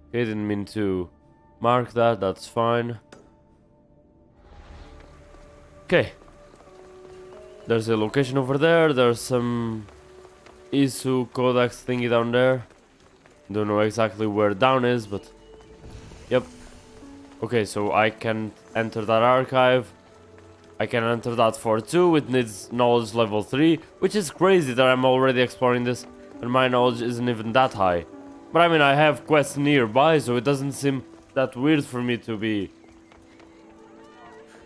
Okay, didn't mean to mark that, that's fine. Okay. There's a location over there, there's some ISU codex thingy down there. Don't know exactly where down is, but... Yep. Okay, so I can enter that archive. I can enter that for 2, it needs knowledge level 3, which is crazy that I'm already exploring this, and my knowledge isn't even that high. But I mean, I have quests nearby, so it doesn't seem that weird for me to be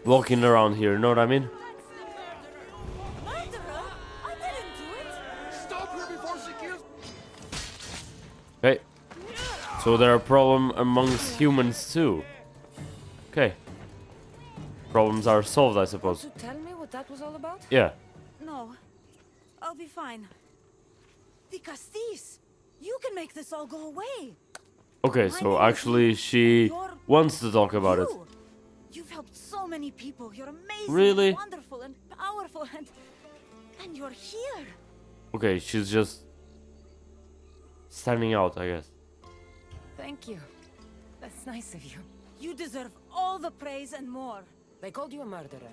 walking around here, you know what I mean? Okay, so there are problems amongst humans too. Okay. Problems are solved, I suppose. Want to tell me what that was all about? Yeah. No, I'll be fine. The Castis, you can make this all go away. Okay, so actually she wants to talk about it. You've helped so many people. You're amazing, Really? and wonderful, and powerful, and you're here. Okay, she's just standing out, I guess. Thank you. That's nice of you. You deserve all the praise and more. They called you a murderer.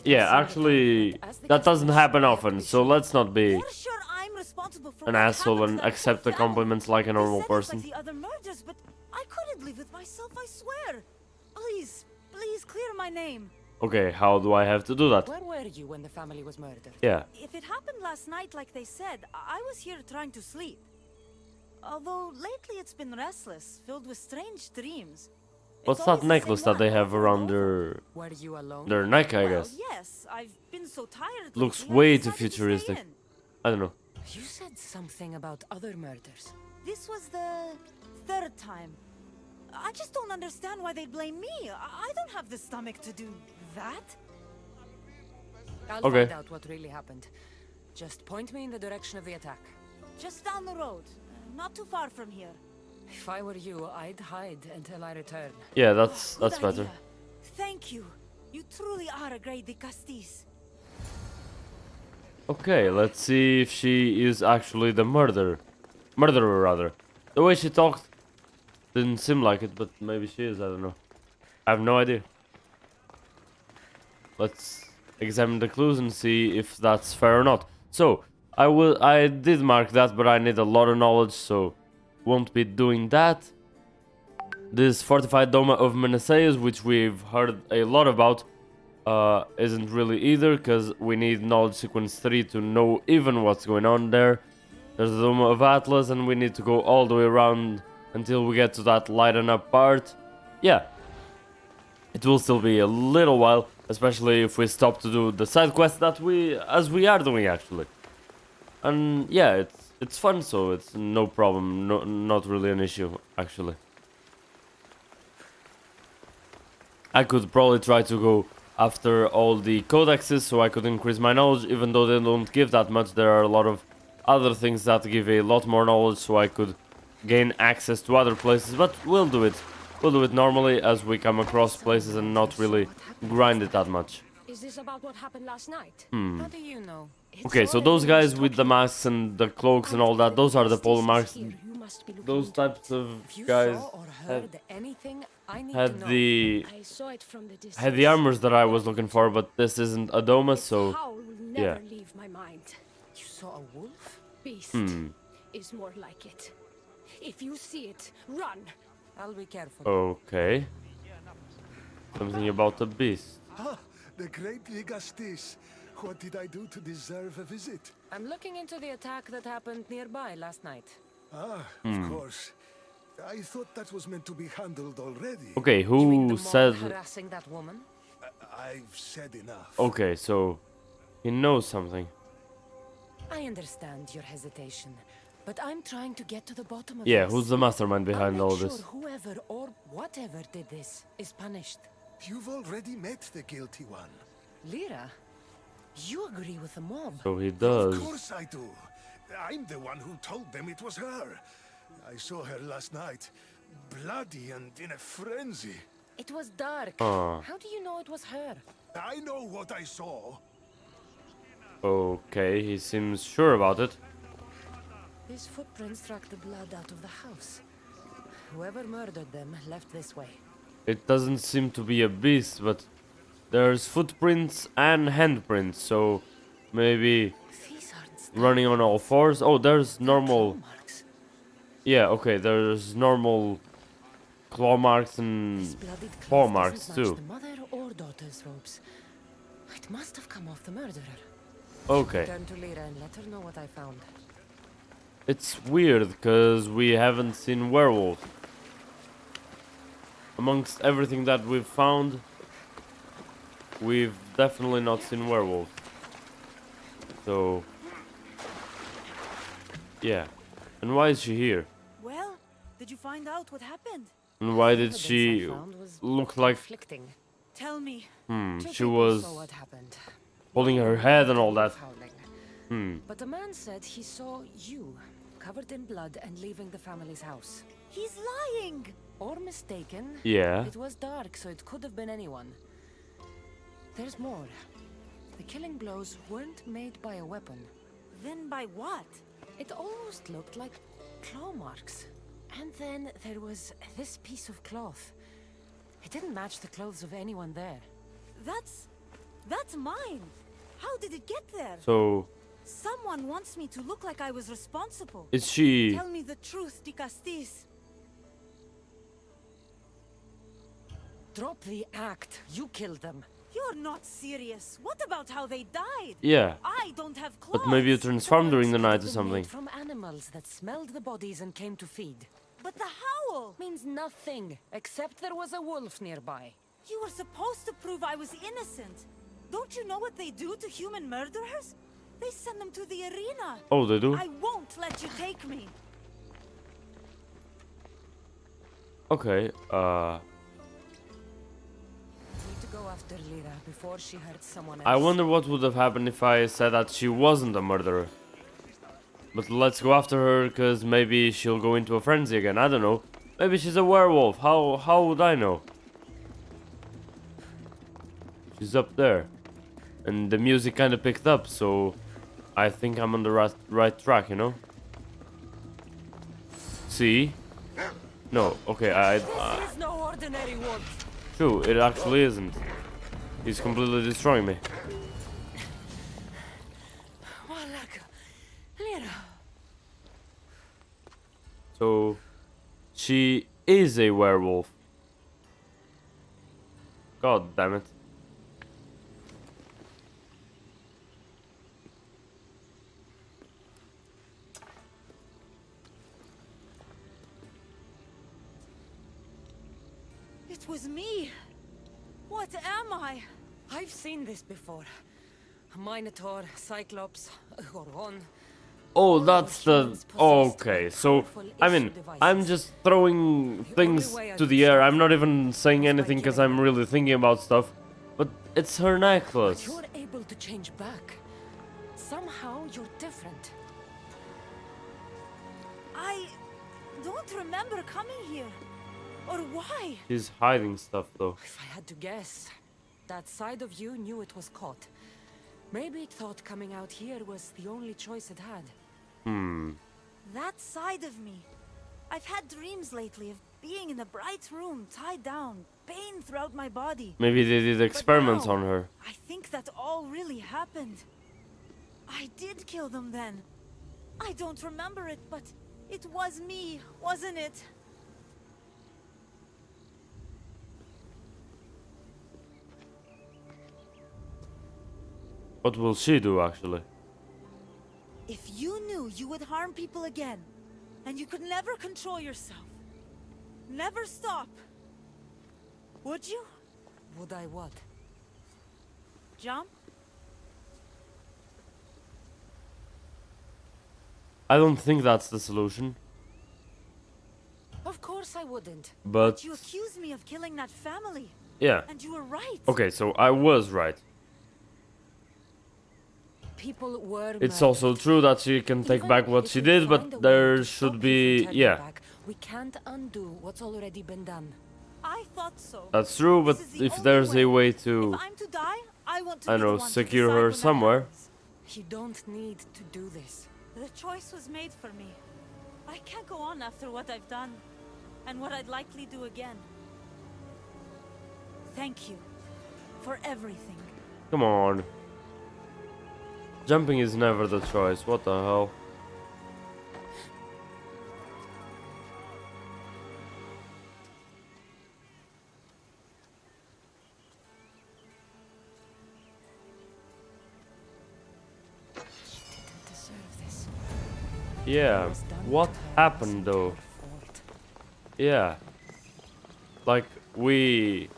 Yeah, actually, that doesn't happen often, so let's not be For sure, I'm responsible for an what asshole happened and to that accept the poor family. compliments like a They normal said it's person. like the other murders, but I couldn't live with myself, I swear. Please, please clear my name. Okay, how do I have to do that? Where were you when the family was murdered? Yeah. If it happened last night like they said, I was here trying to sleep. Although lately it's been restless, filled with strange dreams. What's It's that always the necklace same that they one, have over and around over. Were you alone? their neck, I Well, guess? yes, I've been so tired. Looks lately, I way too decided to stay futuristic. in. I don't know. You said something about other murders. This was the third time. I just don't understand why they blame me. I don't have the stomach to do that. I'll Okay. find out what really happened. Just point me in the direction of the attack. Just down the road, not too far from here. If I were you, I'd hide until I return. Yeah, that's Good better. idea. Thank you. You truly are a great Castis. Okay, let's see if she is actually the murderer rather. The way she talked didn't seem like it, but maybe she is, I don't know. I have no idea. Let's examine the clues and see if that's fair or not. So, I did mark that, but I need a lot of knowledge, so won't be doing that. This fortified dome of Meneseus, which we've heard a lot about, isn't really either, because we need knowledge sequence 3 to know even what's going on there. There's the Dome of Atlas, and we need to go all the way around until we get to that lighten up part. Yeah, it will still be a little while, especially if we stop to do the side quest that we are doing actually. And yeah, it's fun, so it's no problem, not really an issue actually. I could probably try to go after all the codexes so I could increase my knowledge, even though they don't give that much. There are a lot of other things that give a lot more knowledge, so I could gain access to other places, but we'll do it. We'll do it normally as we come across places and not really grind it that much. Is this about what happened last night? How do you know? Okay, so those guys with the masks and the cloaks and all that, those are the pole marks. Those types of guys had the armors that I was looking for, but this isn't a doma, so yeah. You saw a wolf? Beast is more like it. If you see it, run. I'll be careful. Okay. Something about the beast. Ah, the great Lecastis. What did I do to deserve a visit? I'm looking into the attack that happened nearby last night. Ah, of course. I thought that was meant to be handled already. Okay, You mean the who mob said... harassing that woman? I've said enough. Okay, so he knows something. I understand your hesitation, but I'm trying to get to the bottom of Yeah, this. who's the mastermind behind I'll all make this? sure whoever or whatever did this is punished. You've already met the guilty one. Lyra, you agree with the mob. So he does. Of course I do. I'm the one who told them it was her. I saw her last night, bloody and in a frenzy. It was dark. Ah. How do you know it was her? I know what I saw. Okay, he seems sure about it. These footprints track the blood out of the house. Whoever murdered them left this way. It doesn't seem to be a beast, but there's footprints and handprints, so maybe These aren't running on all fours. Oh, there's normal... claw marks. Yeah, okay, there's normal claw marks and This bloodied paw cloth marks doesn't match too. the mother or daughter's robes. It must have come off the murderer. Okay. Turn to Lyra and let her know what I found. It's weird, because we haven't seen werewolves. Amongst everything that we've found, we've definitely not seen werewolves. So... yeah. And why is she here? Well, did you find out what happened? And why did Evidence she I found was look like... conflicting. Tell me. Two she people was saw what happened. holding her head and all that. Howling. But the man said he saw you, covered in blood and leaving the family's house. He's lying! Or mistaken. Yeah. It was dark, so it could have been anyone. There's more. The killing blows weren't made by a weapon. Then by what? It almost looked like claw marks. And then there was this piece of cloth. It didn't match the clothes of anyone there. That's mine! How did it get there? So, Someone wants me to look like I was responsible. is she... Tell me the truth, Lecastis. Drop the act. You killed them. You're not serious. What about how they died? Yeah. I don't have clothes. But maybe you transformed during the night or Been something. made from animals that smelled the bodies and came to feed. But the howl! Means nothing, except there was a wolf nearby. You were supposed to prove I was innocent. Don't you know what they do to human murderers? They send them to the arena. Oh, they do? I won't let you take me. Okay, Need to go after Lyra before she hurts someone else. I wonder what would have happened if I said that she wasn't a murderer. But let's go after her, because maybe she'll go into a frenzy again, I don't know. Maybe she's a werewolf, how would I know? She's up there. And the music kind of picked up, so I think I'm on the right track, you know? See? No, okay, This is no ordinary wolf. True, it actually isn't. He's completely destroying me. So she is a werewolf. God damn it. It was me. What am I? I've seen this before. A Minotaur, Cyclops, a Goron. Oh, that's the... Okay, so, I mean, I'm just throwing things to the air. I'm not even saying anything because I'm really thinking about stuff. But it's her necklace. You're able to change back. Somehow you're different. I don't remember coming here. Or why? She's hiding stuff, though. If I had to guess, that side of you knew it was caught. Maybe it thought coming out here was the only choice it had. That side of me. I've had dreams lately of being in a bright room, tied down, pain throughout my body. Maybe they did experiments But now, on her. I think that all really happened. I did kill them then. I don't remember it, but it was me, wasn't it? What will she do, actually? If you knew you would harm people again, and you could never control yourself, never stop, would you? Would I what? Jump? I don't think that's the solution. Of course I wouldn't. But, You accused me of killing that family, yeah. and you were right. Okay, so I was right. People were It's murdered. also true that she can take Even back what if she we did, find a but way there to should stop be... you from turning Yeah, back, we can't undo what's already been done. I thought so. that's true, but This is the if only there's a way If to... I'm to die, I want to I be know, the one to secure decide her when that somewhere. happens. You don't need to do this. The choice was made for me. I can't go on after what I've done, and what I'd likely do again. Thank you for everything. Come on. Jumping is never the choice, what the hell? She didn't deserve this. Yeah, It was done what to her, happened wasn't though? her fault. Yeah. Like, we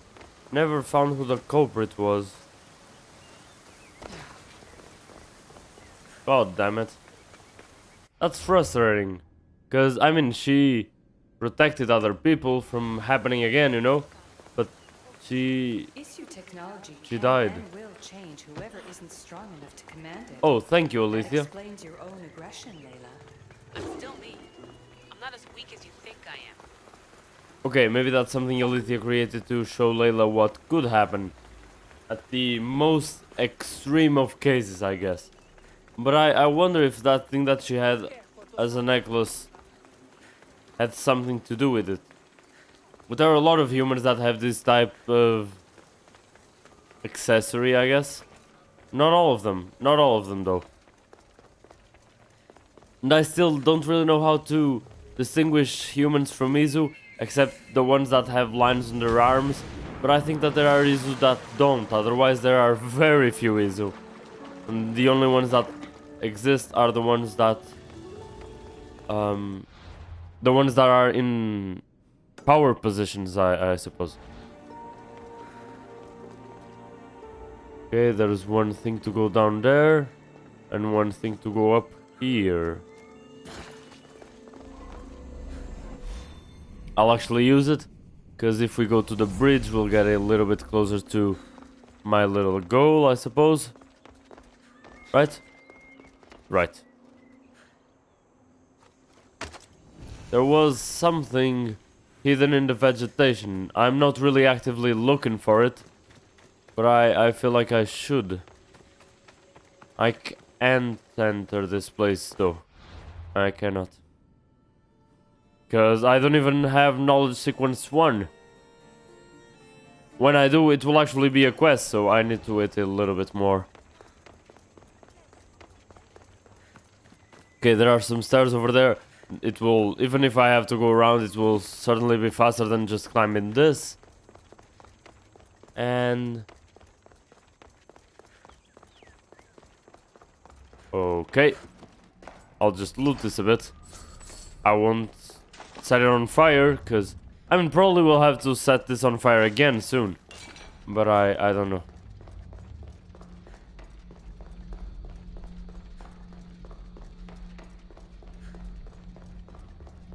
never found who the culprit was. God damn it. That's frustrating. Cause, I mean, she protected other people from happening again, you know? But she... Issue technology She can died. and will change whoever isn't strong enough to command it. Oh, thank you, That Alethea. explains your own aggression, Layla. I'm still me. I'm not as weak as you think I am. Okay, maybe that's something Alethea created to show Layla what could happen. At the most extreme of cases, I guess. But I wonder if that thing that she had as a necklace had something to do with it. But there are a lot of humans that have this type of accessory, I guess. Not all of them. Not all of them, though. And I still don't really know how to distinguish humans from Izu, except the ones that have lines on their arms. But I think that there are Izu that don't, otherwise there are very few Izu. And the only ones that exist are the ones that... the ones that are in power positions, I suppose. Okay, there's one thing to go down there, and one thing to go up here. I'll actually use it, because if we go to the bridge, we'll get a little bit closer to my little goal, I suppose. Right? Right. There was something hidden in the vegetation. I'm not really actively looking for it, but I feel like I should. I can't enter this place though. I cannot. Because I don't even have knowledge sequence 1. When I do, it will actually be a quest, so I need to wait a little bit more. Okay, there are some stairs over there. it will, even if I have to go around, it will certainly be faster than just climbing this. And okay, I'll just loot this a bit. I won't set it on fire, because I mean, probably we'll have to set this on fire again soon, but I don't know.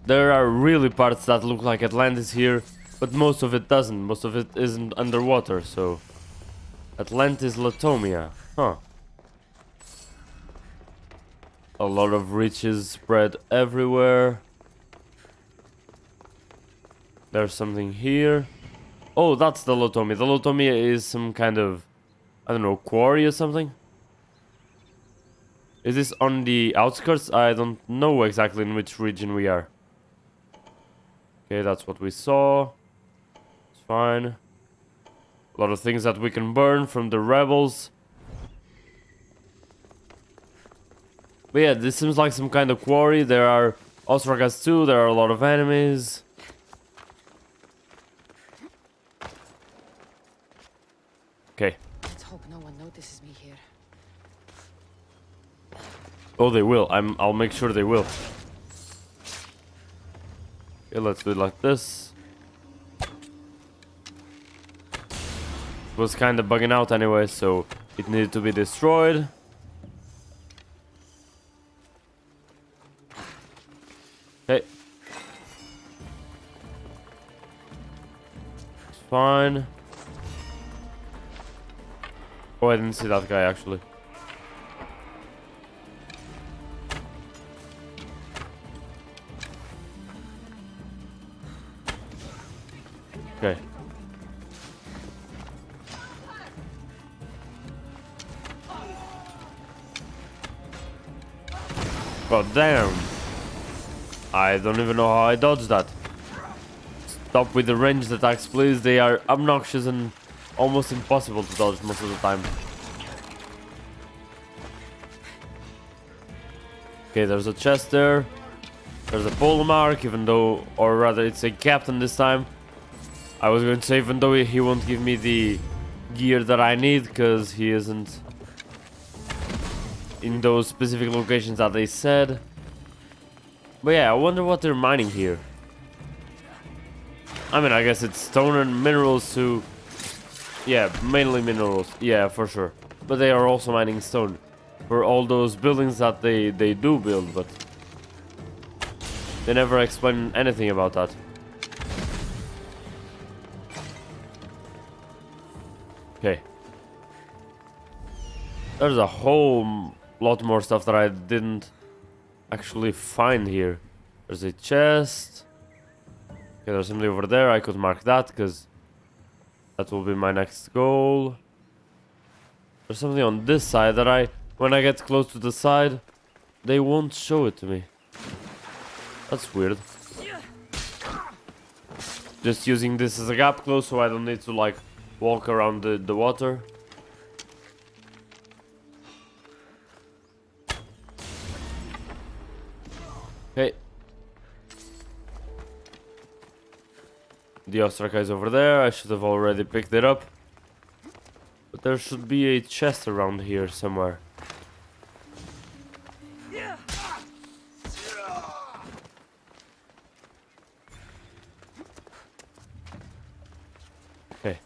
There are really parts that look like Atlantis here, but most of it doesn't. Most of it isn't underwater, so... Atlantis ᵐᵗᵉ, huh. A lot of riches spread everywhere. There's something here. Oh, that's the ᵐᵗᵉ. The ᵐᵗᵉ is some kind of, I don't know, quarry or something? Is this on the outskirts? I don't know exactly in which region we are. Okay, that's what we saw. It's fine. A lot of things that we can burn from the rebels. But yeah, this seems like some kind of quarry. There are ostragas too. There are a lot of enemies. Okay. Let's hope no one notices me here. Oh, they will. I'll make sure they will. Okay, let's do it like this. It was kind of bugging out anyway, so it needed to be destroyed. Okay. It's fine. Oh, I didn't see that guy actually. Okay. God damn. I don't even know how I dodged that. Stop with the ranged attacks, please. They are obnoxious and almost impossible to dodge most of the time. Okay, there's a chest there. There's a pole mark, even though, or rather it's a captain this time. I was going to say, even though he won't give me the gear that I need, because he isn't in those specific locations that they said. But yeah, I wonder what they're mining here. I mean, I guess it's stone and minerals too. Yeah, mainly minerals. Yeah, for sure. But they are also mining stone for all those buildings that they do build, but they never explain anything about that. Okay. There's a whole lot more stuff that I didn't actually find here. There's a chest. Okay, there's something over there. I could mark that because that will be my next goal. There's something on this side that when I get close to the side, they won't show it to me. That's weird. Just using this as a gap close so I don't need to like walk around the water. Okay. The ostraka is over there. I should have already picked it up. But there should be a chest around here somewhere. Okay.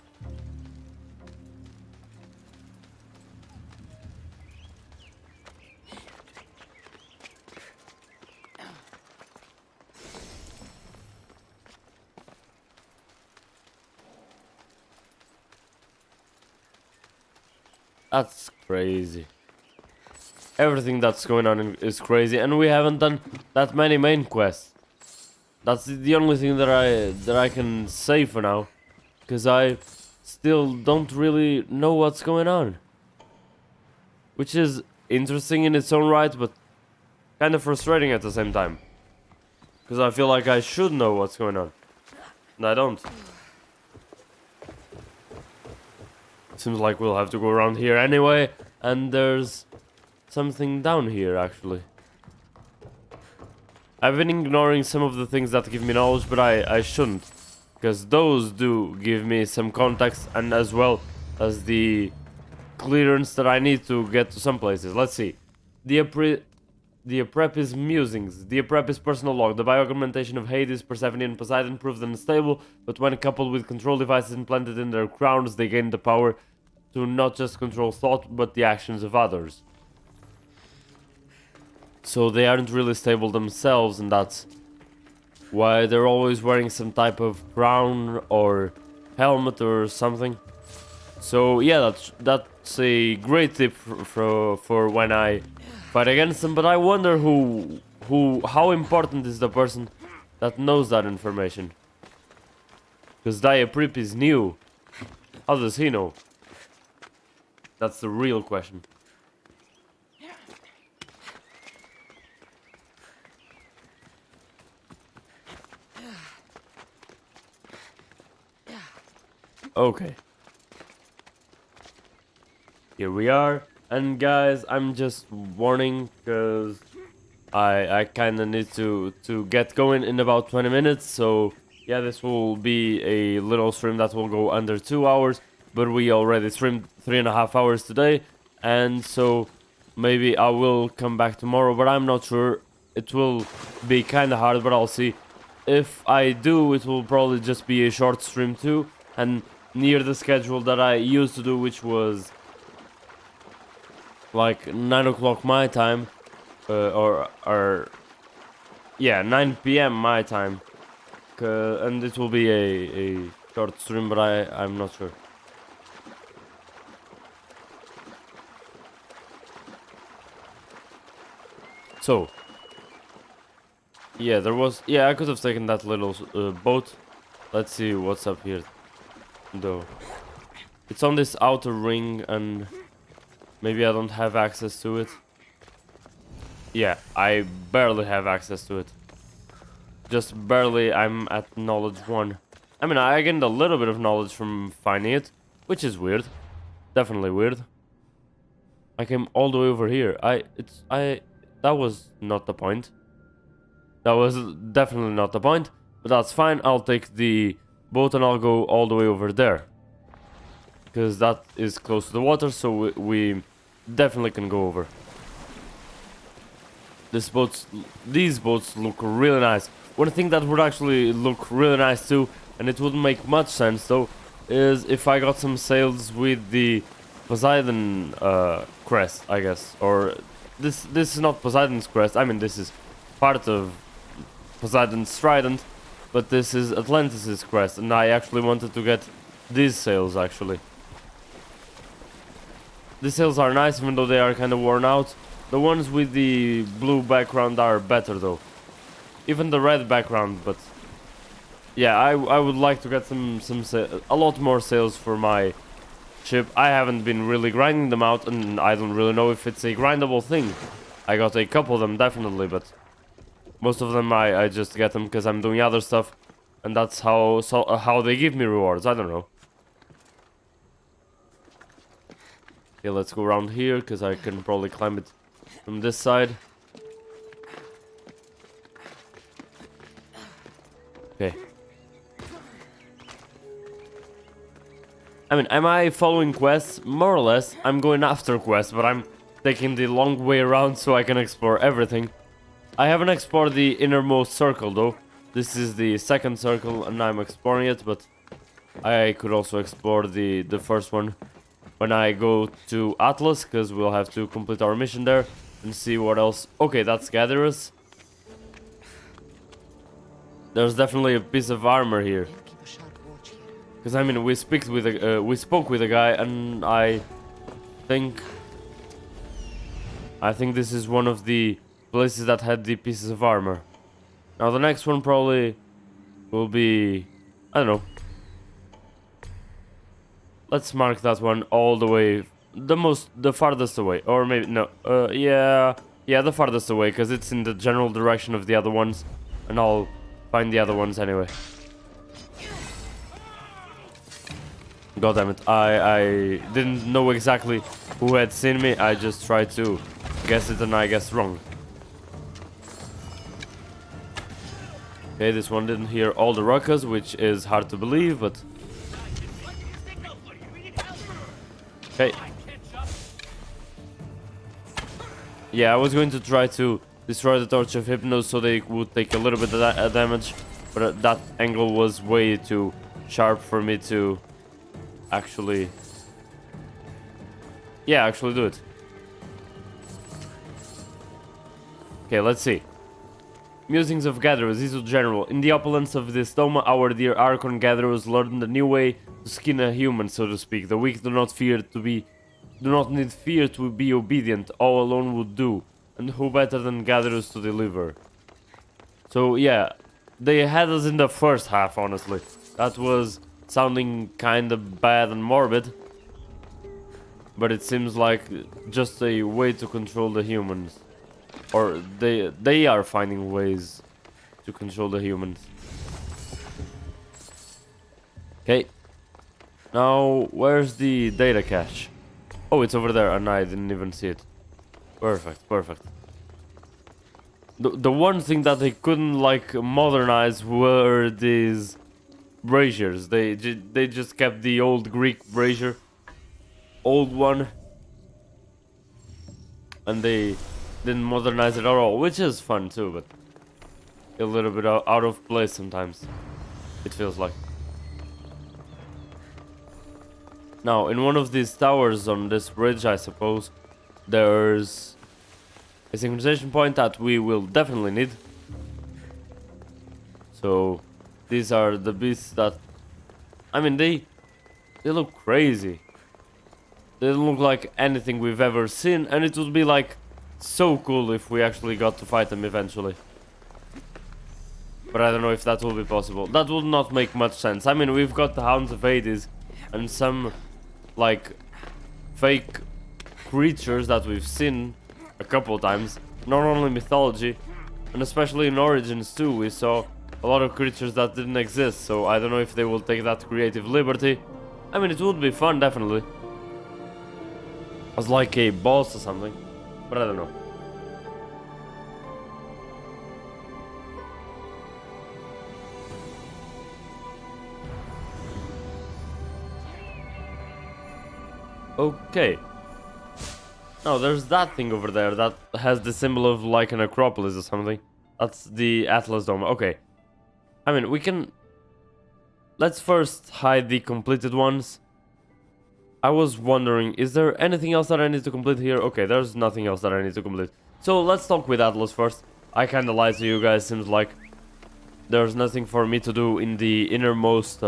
That's crazy. Everything that's going on is crazy, and we haven't done that many main quests. That's the only thing that I can say for now, because I still don't really know what's going on. Which is interesting in its own right, but kind of frustrating at the same time. Because I feel like I should know what's going on, and I don't. Seems like we'll have to go around here anyway, and there's something down here actually. I've been ignoring some of the things that give me knowledge, but I shouldn't. Because those do give me some context and as well as the clearance that I need to get to some places. Let's see. The ᵐᵉ's musings. The ᵐᵉ's personal log. The bioaugmentation of Hades, Persephone, and Poseidon proved unstable, but when coupled with control devices implanted in their crowns, they gained the power to not just control thought, but the actions of others. So they aren't really stable themselves, and that's why they're always wearing some type of crown or helmet or something. So yeah, that's a great tip for when I fight against them. But I wonder how important is the person that knows that information? Because ᵐᵉ is new. How does he know? That's the real question. Okay. Here we are. And guys, I'm just warning because I kind of need to get going in about 20 minutes. So yeah, this will be a little stream that will go under 2 hours. But we already streamed 3.5 hours today. And so maybe I will come back tomorrow, but I'm not sure. It will be kind of hard, but I'll see. If I do, it will probably just be a short stream too. And near the schedule that I used to do, which was like 9 o'clock my time, yeah, 9 p.m. my time, and it will be a short stream, but I'm not sure. So yeah, I could have taken that little boat. Let's see what's up here. Though it's on this outer ring and maybe I don't have access to it. Yeah, I barely have access to it. Just barely. I'm at knowledge 1. I mean, I gained a little bit of knowledge from finding it, which is weird. Definitely weird. I came all the way over here. That was not the point. That was definitely not the point, but that's fine. I'll take the boat and I'll go all the way over there, because that is close to the water, so we definitely can go over. These boats look really nice. One thing that would actually look really nice too, and it wouldn't make much sense though, is if I got some sails with the Poseidon crest, I guess. Or this is not Poseidon's crest. I mean, this is part of Poseidon's trident. But this is Atlantis' crest, and I actually wanted to get these sails, actually. These sails are nice, even though they are kind of worn out. The ones with the blue background are better, though. Even the red background, but... yeah, I would like to get a lot more sails for my ship. I haven't been really grinding them out, and I don't really know if it's a grindable thing. I got a couple of them, definitely, but... most of them I just get them because I'm doing other stuff, and that's how they give me rewards. I don't know. Okay, let's go around here because I can probably climb it from this side. Okay. I mean, am I following quests? More or less. I'm going after quests, but I'm taking the long way around so I can explore everything. I haven't explored the innermost circle though. This is the second circle and I'm exploring it, but I could also explore the first one when I go to Atlas, because we'll have to complete our mission there and see what else. Okay, that's Gatherers. There's definitely a piece of armor here. Because I mean, we spoke with a guy, and I think this is one of the places that had the pieces of armor. Now the next one probably will be, I don't know. Let's mark that one all the way, the farthest away, or maybe no, yeah, the farthest away, because it's in the general direction of the other ones, and I'll find the other ones anyway. God damn it! I didn't know exactly who had seen me. I just tried to guess it, and I guessed wrong. Okay, this one didn't hear all the ruckus, which is hard to believe, but... Okay. Yeah, I was going to try to destroy the Torch of Hypnos so they would take a little bit of damage, but that angle was way too sharp for me to actually... Yeah, actually do it. Okay, let's see. Musings of Gatherers, Iso General. In the opulence of this dome, our dear Archon Gatherers learned a new way to skin a human, so to speak. The weak do not need fear to be obedient, all alone would do. And who better than Gatherers to deliver? So yeah, they had us in the first half, honestly. That was sounding kinda bad and morbid. But it seems like just a way to control the humans. Or they are finding ways to control the humans. Okay. Now, where's the data cache? Oh, it's over there, and I didn't even see it. Perfect, perfect. The one thing that they couldn't, like, modernize were these braziers. They just kept the old Greek brazier. Old one. And they didn't modernize it at all, which is fun too, but a little bit out of place sometimes, it feels like. Now, in one of these towers on this bridge, I suppose, there's a synchronization point that we will definitely need. So, these are the beasts that... I mean, they look crazy. They don't look like anything we've ever seen, and it would be like so cool if we actually got to fight them eventually. But I don't know if that will be possible. That would not make much sense. I mean, we've got the Hounds of Hades and some, like, fake creatures that we've seen a couple times. Not only mythology, and especially in Origins too, we saw a lot of creatures that didn't exist. So I don't know if they will take that creative liberty. I mean, it would be fun, definitely. As like a boss or something. But I don't know. Okay. Now there's that thing over there that has the symbol of like an acropolis or something. That's the Atlas Dome. Okay. I mean, we can... Let's first hide the completed ones. I was wondering, is there anything else that I need to complete here? Okay, there's nothing else that I need to complete. So let's talk with Atlas first. I kinda lied to you guys, seems like there's nothing for me to do in the innermost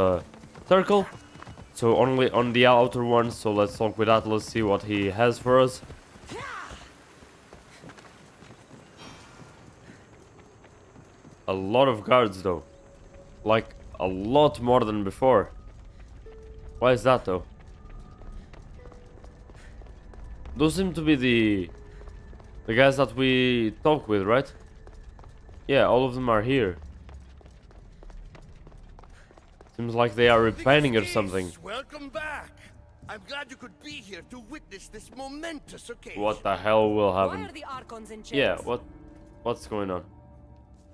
circle. So only on the outer one, so let's talk with Atlas, see what he has for us. A lot of guards though. Like, a lot more than before. Why is that though? Those seem to be the guys that we talk with, right? Yeah, all of them are here. Seems like they are repenting or something. Welcome back. I'm glad you could be here to witness this momentous occasion. What the hell will happen? Why are the Archons in chains? Yeah, what's going on?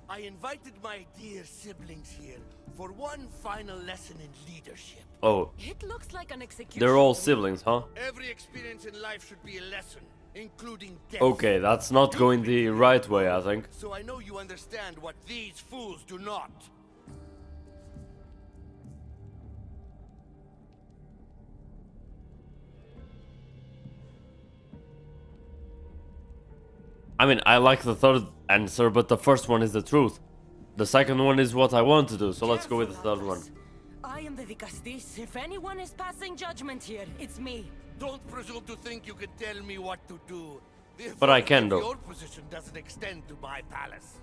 I invited my dear siblings here for one final lesson in leadership. Oh, It looks like an execution. they're all siblings, huh? Every experience in life should be a lesson, including death. Okay, that's not going the right way, I think. So I know you understand what these fools do not. I mean, I like the third answer, but the first one is the truth. The second one is what I want to do, so let's go with the third one. I am the Vicastis. If anyone is passing judgment here, it's me. Don't presume to think you can tell me what to do. The But I authority can, of though. Your position doesn't extend to my palace.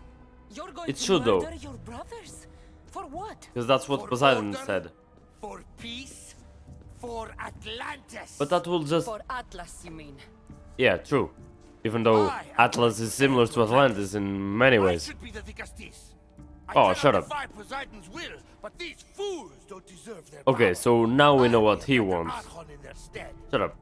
You're going It to should, though. murder your brothers? For what? Because that's what For Poseidon order, said. For peace, for Atlantis. But that will just... For Atlas, you mean? Yeah, true. Even though Atlas is similar to Atlantis in many I ways. should be the Vicastis. I Oh, cannot shut up. defy Poseidon's will, but these fools don't deserve their Okay, power. so now we know I'll what be he the wants. Archon in their stead. Shut up.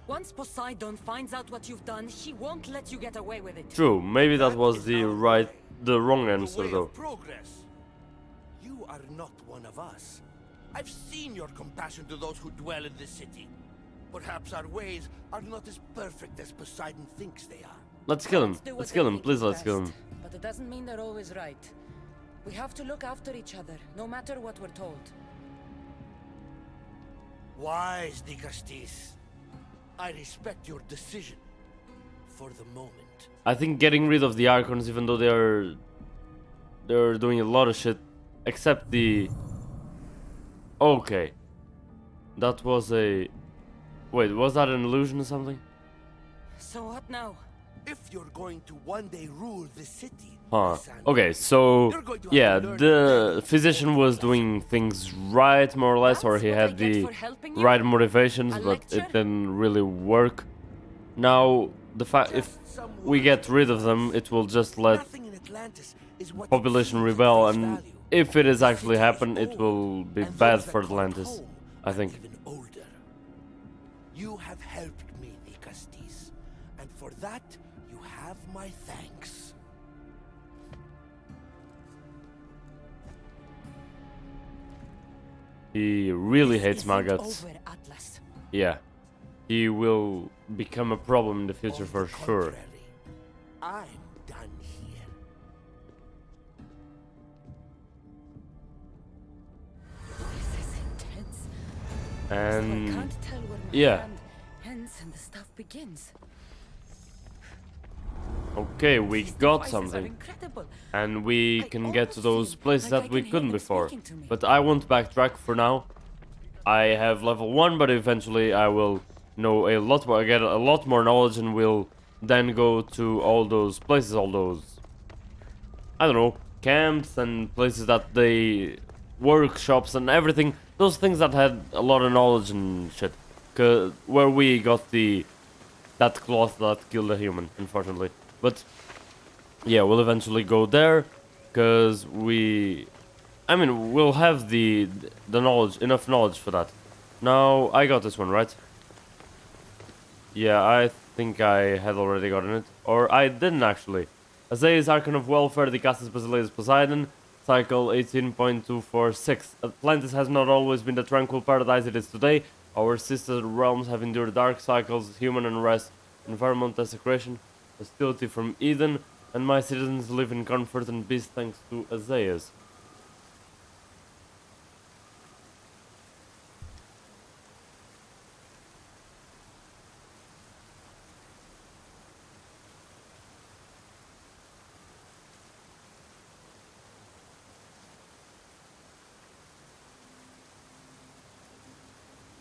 Once Poseidon finds out what you've done, he won't let you get away with it. True, maybe that was the wrong answer way though. of progress. You are not one of us. I've seen your compassion to those who dwell in this city. Perhaps our ways are not as perfect as Poseidon thinks they are. Let's kill him. Let's kill him. Please, let's kill him. But it doesn't mean they're always right. We have to look after each other, no matter what we're told. Wise, ᵐᵗᵉ. I respect your decision. For the moment. I think getting rid of the Archons, even though they're doing a lot of shit, except the... Okay. That was a... Wait, was that an illusion or something? So what now? If you're going to one day rule the city, Huh. Ssandra, Okay, so... you're going to have Yeah, to learn the physician was doing things right, more or less, or That's he what I had get the for helping you? right motivations, A but it lecture? didn't really work. Now, the fact if we get rid of them, it will just let nothing in Atlantis is what it population seems at rebel, face and value. if it is The actually city happen, is it will old, be and bad those that for call it Atlantis, home I are think. even older. You have helped me, ᵐᵗᵉ, and for that you have my thanks. He really hates Isn't maggots. over, Atlas. Yeah. He will become a problem in the future On for the sure. contrary, I'm done here. This is intense. I And can't tell where my yeah. hand ends and the stuff begins. okay, we These got devices are something. incredible. And we I can get to almost those feel places like that I we can hear couldn't them before. speaking to me. But I won't backtrack for now. I have level 1, but eventually I will know a lot more, get a lot more knowledge, and will then go to all those places, all those, I don't know, camps and places that they, workshops and everything, those things that had a lot of knowledge and shit. Where we got that cloth that killed a human, unfortunately. But yeah, we'll eventually go there, because we'll have the knowledge, enough knowledge for that. Now, I got this one, right? Yeah, I think I had already gotten it. Or I didn't actually. Azai's Archon of Welfare, the Castus Basileus Poseidon, cycle 18.246. Atlantis has not always been the tranquil paradise it is today. Our sister realms have endured dark cycles, human unrest, environmental desecration, hostility from Eden, and my citizens live in comfort and peace thanks to Azai's.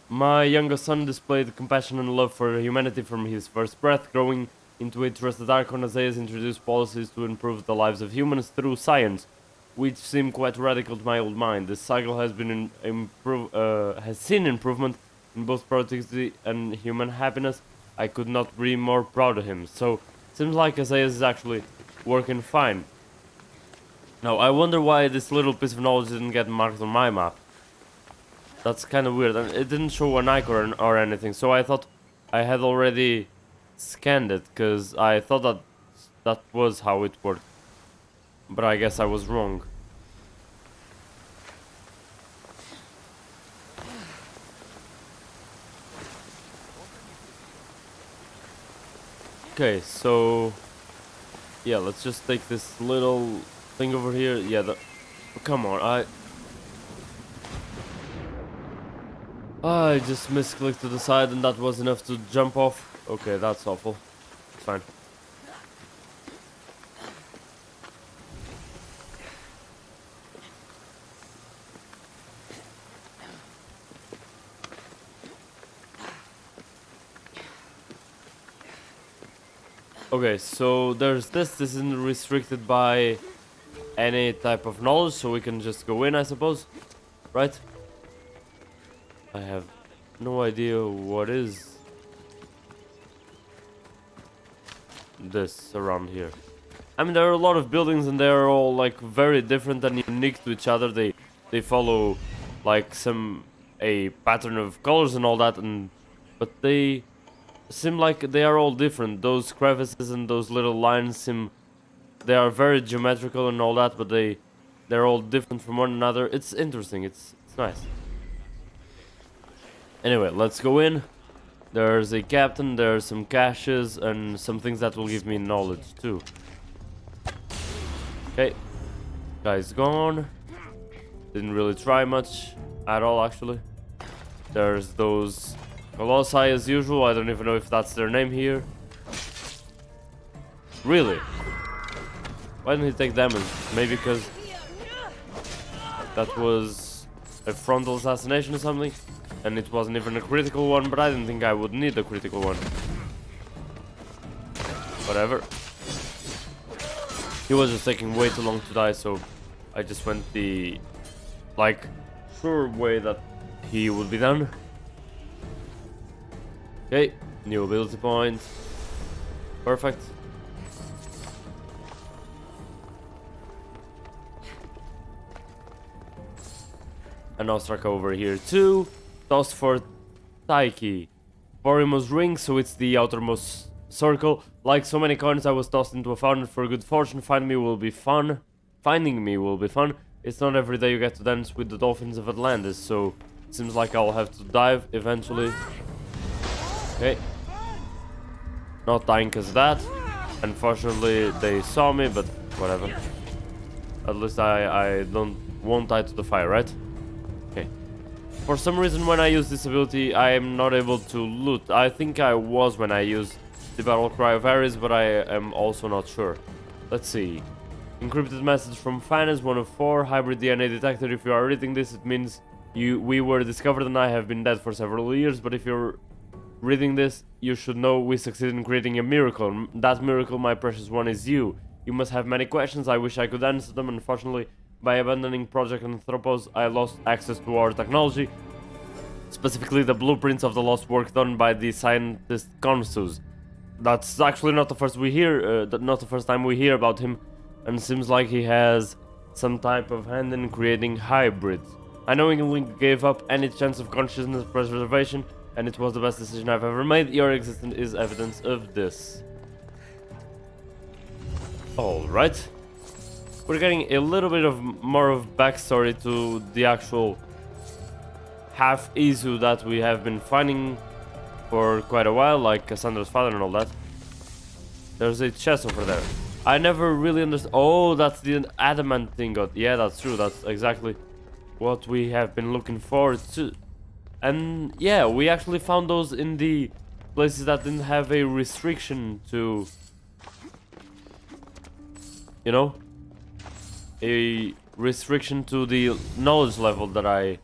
My younger son displayed compassion and love for humanity from his first breath, growing into a trusted Archon. Azai's introduced policies to improve the lives of humans through science, which seem quite radical to my old mind. This cycle has been has seen improvement in both productivity and human happiness. I could not be more proud of him. So, seems like Azai's is actually working fine. Now, I wonder why this little piece of knowledge didn't get marked on my map. That's kind of weird, and it didn't show an icon or anything, so I thought I had already scanned it, because I thought that was how it worked. But I guess I was wrong. Okay, so... yeah, let's just take this little thing over here. Yeah, come on, I just misclicked to the side and that was enough to jump off. Okay, that's awful. It's fine. Okay, so there's this isn't restricted by any type of knowledge, so we can just go in, I suppose. Right? I have no idea what is this around here. I mean, there are a lot of buildings and they're all like very different and unique to each other. They follow like a pattern of colors and all that, but they seem like they are all different. Those crevices and those little lines seem... They are very geometrical and all that, but they're all different from one another. It's interesting, it's nice. Anyway, let's go in. There's a captain, there's some caches, and some things that will give me knowledge too. Okay, guy's gone. Didn't really try much at all, actually. There's those Colossi as usual. I don't even know if that's their name here. Really? Why didn't he take damage? Maybe because that was a frontal assassination or something, and it wasn't even a critical one, but I didn't think I would need a critical one. Whatever. He was just taking way too long to die, so I just went the, like, sure way that he would be done. Okay, new ability point. Perfect. And now struck over here too. Tossed for Taiki. Borimus ring, so it's the outermost circle. Like so many coins, I was tossed into a fountain for good fortune. Finding me will be fun. It's not every day you get to dance with the dolphins of Atlantis, so it seems like I'll have to dive eventually. Okay. Not dying because of that. Unfortunately, they saw me, but whatever. At least I won't die to the fire, right? Okay. For some reason, when I use this ability, I am not able to loot. I think I was when I used the battle cry of Ares, but I am also not sure. Let's see. Encrypted message from Finance 1 of 4. Hybrid DNA detector. If you are reading this, it means we were discovered and I have been dead for several years. But if you're reading this, you should know we succeeded in creating a miracle. That miracle, my precious one, is you. You must have many questions. I wish I could answer them. Unfortunately, by abandoning Project Anthropos, I lost access to our technology. Specifically, the blueprints of the lost work done by the scientist Consus. That's actually not the first not the first time we hear about him, and seems like he has some type of hand in creating hybrids. I knowingly gave up any chance of consciousness preservation, and it was the best decision I've ever made. Your existence is evidence of this. Alright. We're getting a little bit of more of backstory to the actual half Isu that we have been finding for quite a while, like Cassandra's father and all that. There's a chest over there. I never really understood. Oh, that's the adamant thing. Yeah, that's true. That's exactly what we have been looking forward to. And yeah, we actually found those in the places that didn't have a restriction to, you know, a restriction to the knowledge level that I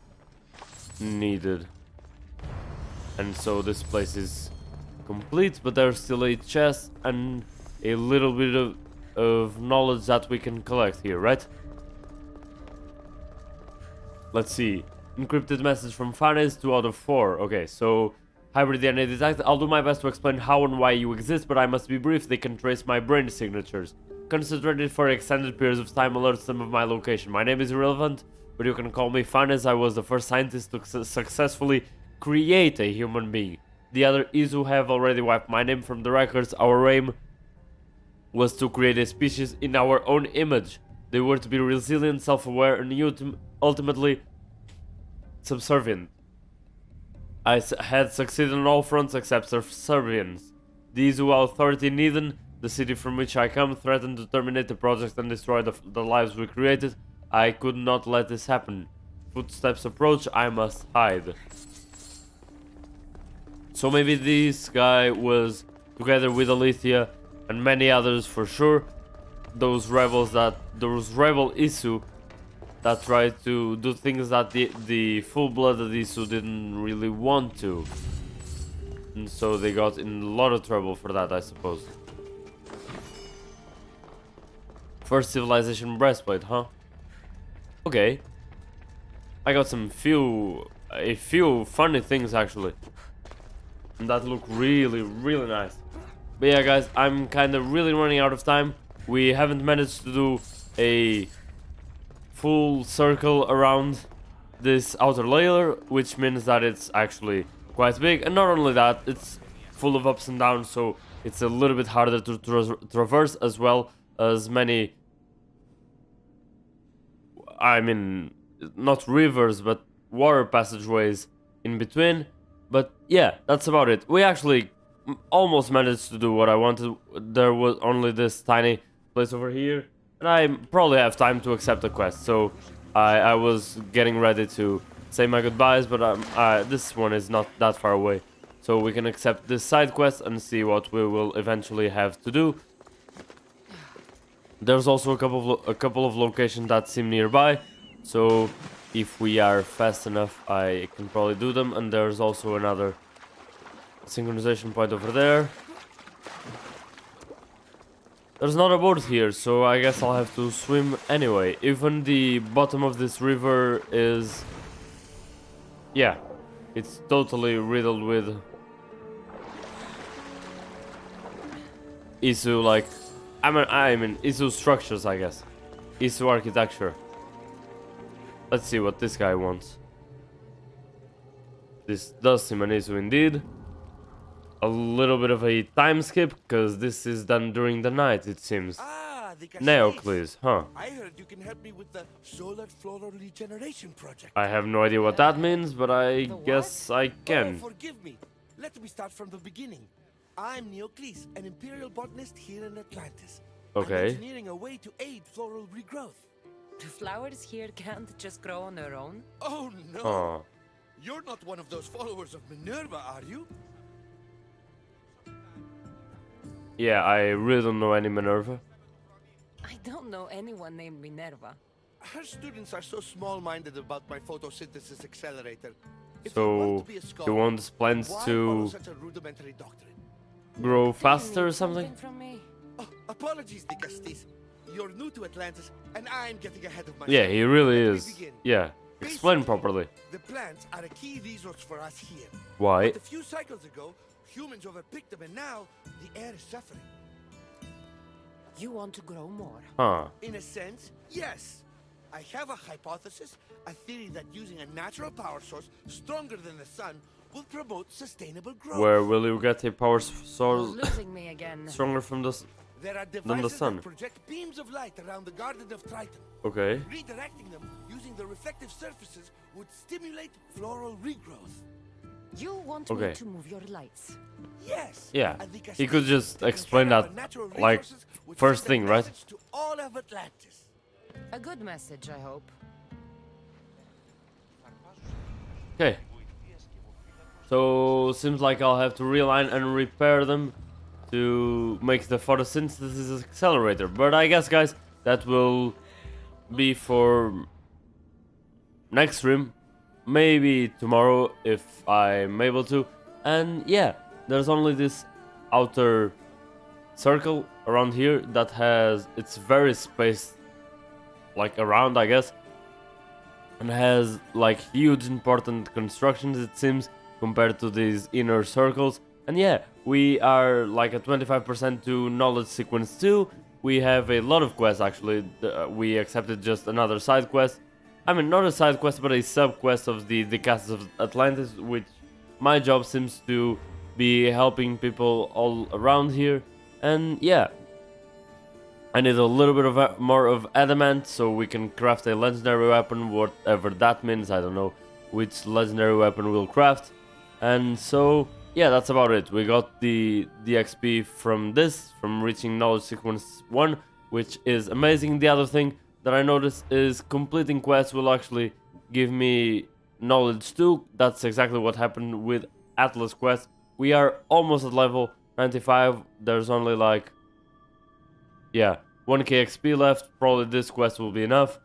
needed. And so this place is complete, but there's still a chest and a little bit of knowledge that we can collect here, right? Let's see. Encrypted message from Fanes, 2 out of 4. Okay, so hybrid DNA detect. I'll do my best to explain how and why you exist, but I must be brief. They can trace my brain signatures. Concentrated for extended periods of time alerts them of my location. My name is irrelevant, but you can call me Fanes. I was the first scientist to successfully create a human being. The other Isu have already wiped my name from the records. Our aim was to create a species in our own image. They were to be resilient, self-aware, and ultimately subservient. I had succeeded on all fronts except subservience. The Isu authority in Eden, the city from which I come, threatened to terminate the project and destroy the lives we created. I could not let this happen. Footsteps approach, I must hide. So maybe this guy was together with Alethea and many others for sure. Those rebel Isu that tried to do things that the full-blooded Isu didn't really want to. And so they got in a lot of trouble for that, I suppose. First civilization breastplate, huh? Okay. I got a few funny things actually. And that look really, really nice. But yeah guys, I'm kind of really running out of time. We haven't managed to do a full circle around this outer layer, which means that it's actually quite big. And not only that, it's full of ups and downs, so it's a little bit harder to traverse, as well as many, I mean, not rivers, but water passageways in between. But yeah, that's about it. We actually almost managed to do what I wanted. There was only this tiny place over here, and I probably have time to accept the quest, so I was getting ready to say my goodbyes, but this one is not that far away, so we can accept this side quest and see what we will eventually have to do. There's also a couple of locations that seem nearby, so if we are fast enough, I can probably do them. And there's also another synchronization point over there. There's not a boat here, so I guess I'll have to swim anyway. Even the bottom of this river is... yeah, it's totally riddled with Isu, like... I mean Isu structures, I guess. Isu architecture. Let's see what this guy wants. This does seem an Isu indeed. A little bit of a time skip, because this is done during the night, it seems. Ah, the ᵐᵗᵗᵉ, huh? I heard you can help me with the solar floral regeneration project. I have no idea what that means, but I guess I can. Oh, forgive me. Let me start from the beginning. I'm ᵐᵗᵗᵗ, an imperial botanist here in Atlantis. Okay. I'm engineering a way to aid floral regrowth. The flowers here can't just grow on their own? Oh no! Huh. You're not one of those followers of Minerva, are you? Yeah, I really don't know any Minerva. I don't know anyone named Minerva. Her students are so small-minded about my photosynthesis accelerator. If you So, want to be a he scholar, wants plants why follow to such a rudimentary doctrine? grow faster or something? From me? Oh, apologies, Dicastis. You're new to Atlantis, and I'm getting ahead of myself. Yeah, he really Let me is. begin. Yeah, explain Basically, properly. The plants are a key resource for us here. Why? But a few cycles ago, humans overpicked them, and now the air is suffering. You want to grow more? Huh. In a sense, yes. I have a hypothesis, a theory that using a natural power source stronger than the sun will promote sustainable growth. Where will you get a power You're source losing me again. stronger from the There are the devices sun. that project beams of light around the Garden of Triton. Okay. Redirecting them using the reflective surfaces would stimulate floral regrowth. You want Okay. me to move your lights? Yes. Yeah, and the he could just taking explain care of that, our natural like, resources would first send a thing, right? message to all of Atlantis. A good message, I hope. Okay. So, seems like I'll have to realign and repair them to make the photosynthesis accelerator. But I guess, guys, that will be for next stream. Maybe tomorrow if I'm able to. And yeah, there's only this outer circle around here that has, it's very spaced like around, I guess, and has like huge important constructions, it seems, compared to these inner circles. And yeah, we are like at 25% to knowledge sequence 2. We have a lot of quests actually. We accepted just another side quest. I mean, not a side quest, but a sub quest of the Castles of Atlantis, which my job seems to be helping people all around here. And yeah, I need a little bit of more of adamant so we can craft a legendary weapon, whatever that means. I don't know which legendary weapon we'll craft. And so yeah, that's about it. We got the XP from this, from reaching knowledge sequence 1, which is amazing. The other thing that I noticed is completing quests will actually give me knowledge 2. That's exactly what happened with Atlas quest. We are almost at level 95. There's only like, yeah, 1k XP left. Probably this quest will be enough.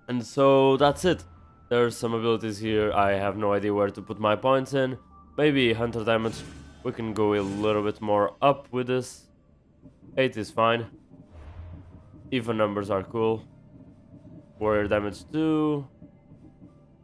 And so that's it. There's some abilities here. I have no idea where to put my points in. Maybe hunter damage. We can go a little bit more up with this. 8 is fine. Even numbers are cool. Warrior damage 2.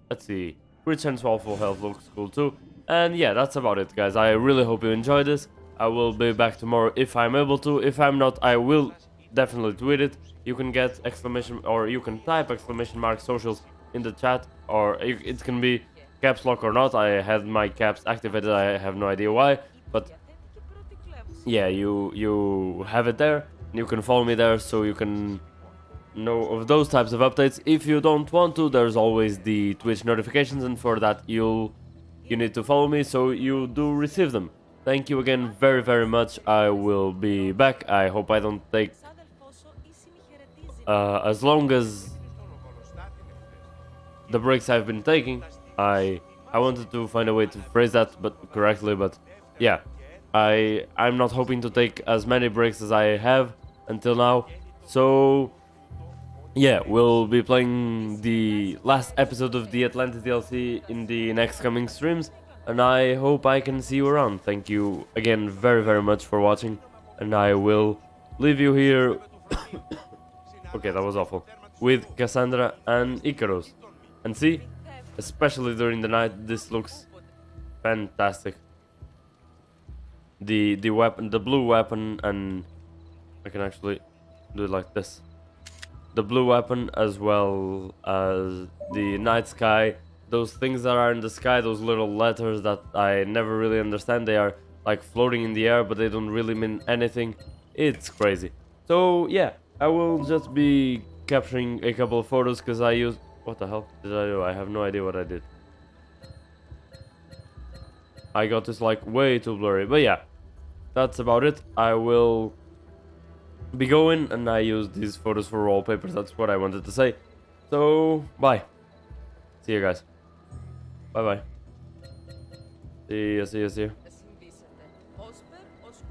Let's see. Crit chance while full health looks cool too. And yeah, that's about it, guys. I really hope you enjoyed this. I will be back tomorrow if I'm able to. If I'm not, I will definitely tweet it. You can get exclamation, or you can type exclamation mark socials in the chat, or it can be caps lock or not. I had my caps activated. I have no idea why. But yeah, you have it there. You can follow me there, so you can know of those types of updates. If you don't want to, there's always the Twitch notifications, and for that you need to follow me so you do receive them. Thank you again very much. I will be back. I hope I don't take as long as the breaks I've been taking. I wanted to find a way to phrase that correctly, but yeah, I'm not hoping to take as many breaks as I have until now. So yeah, we'll be playing the last episode of the Atlantis DLC in the next coming streams, and I hope I can see you around. Thank you again very much for watching, and I will leave you here. Okay, that was awful. With Cassandra and Icaros. And see, especially during the night, this looks fantastic. The weapon, the blue weapon, and I can actually do it like this. The blue weapon as well as the night sky, those things that are in the sky, those little letters that I never really understand. They are like floating in the air, but they don't really mean anything. It's crazy. So yeah, I will just be capturing a couple of photos because I used... What the hell did I do? I have no idea what I did. I got this like way too blurry, but yeah, that's about it. I will be going, and I use these photos for wallpapers. That's what I wanted to say. So bye. See you guys. Bye bye. See you.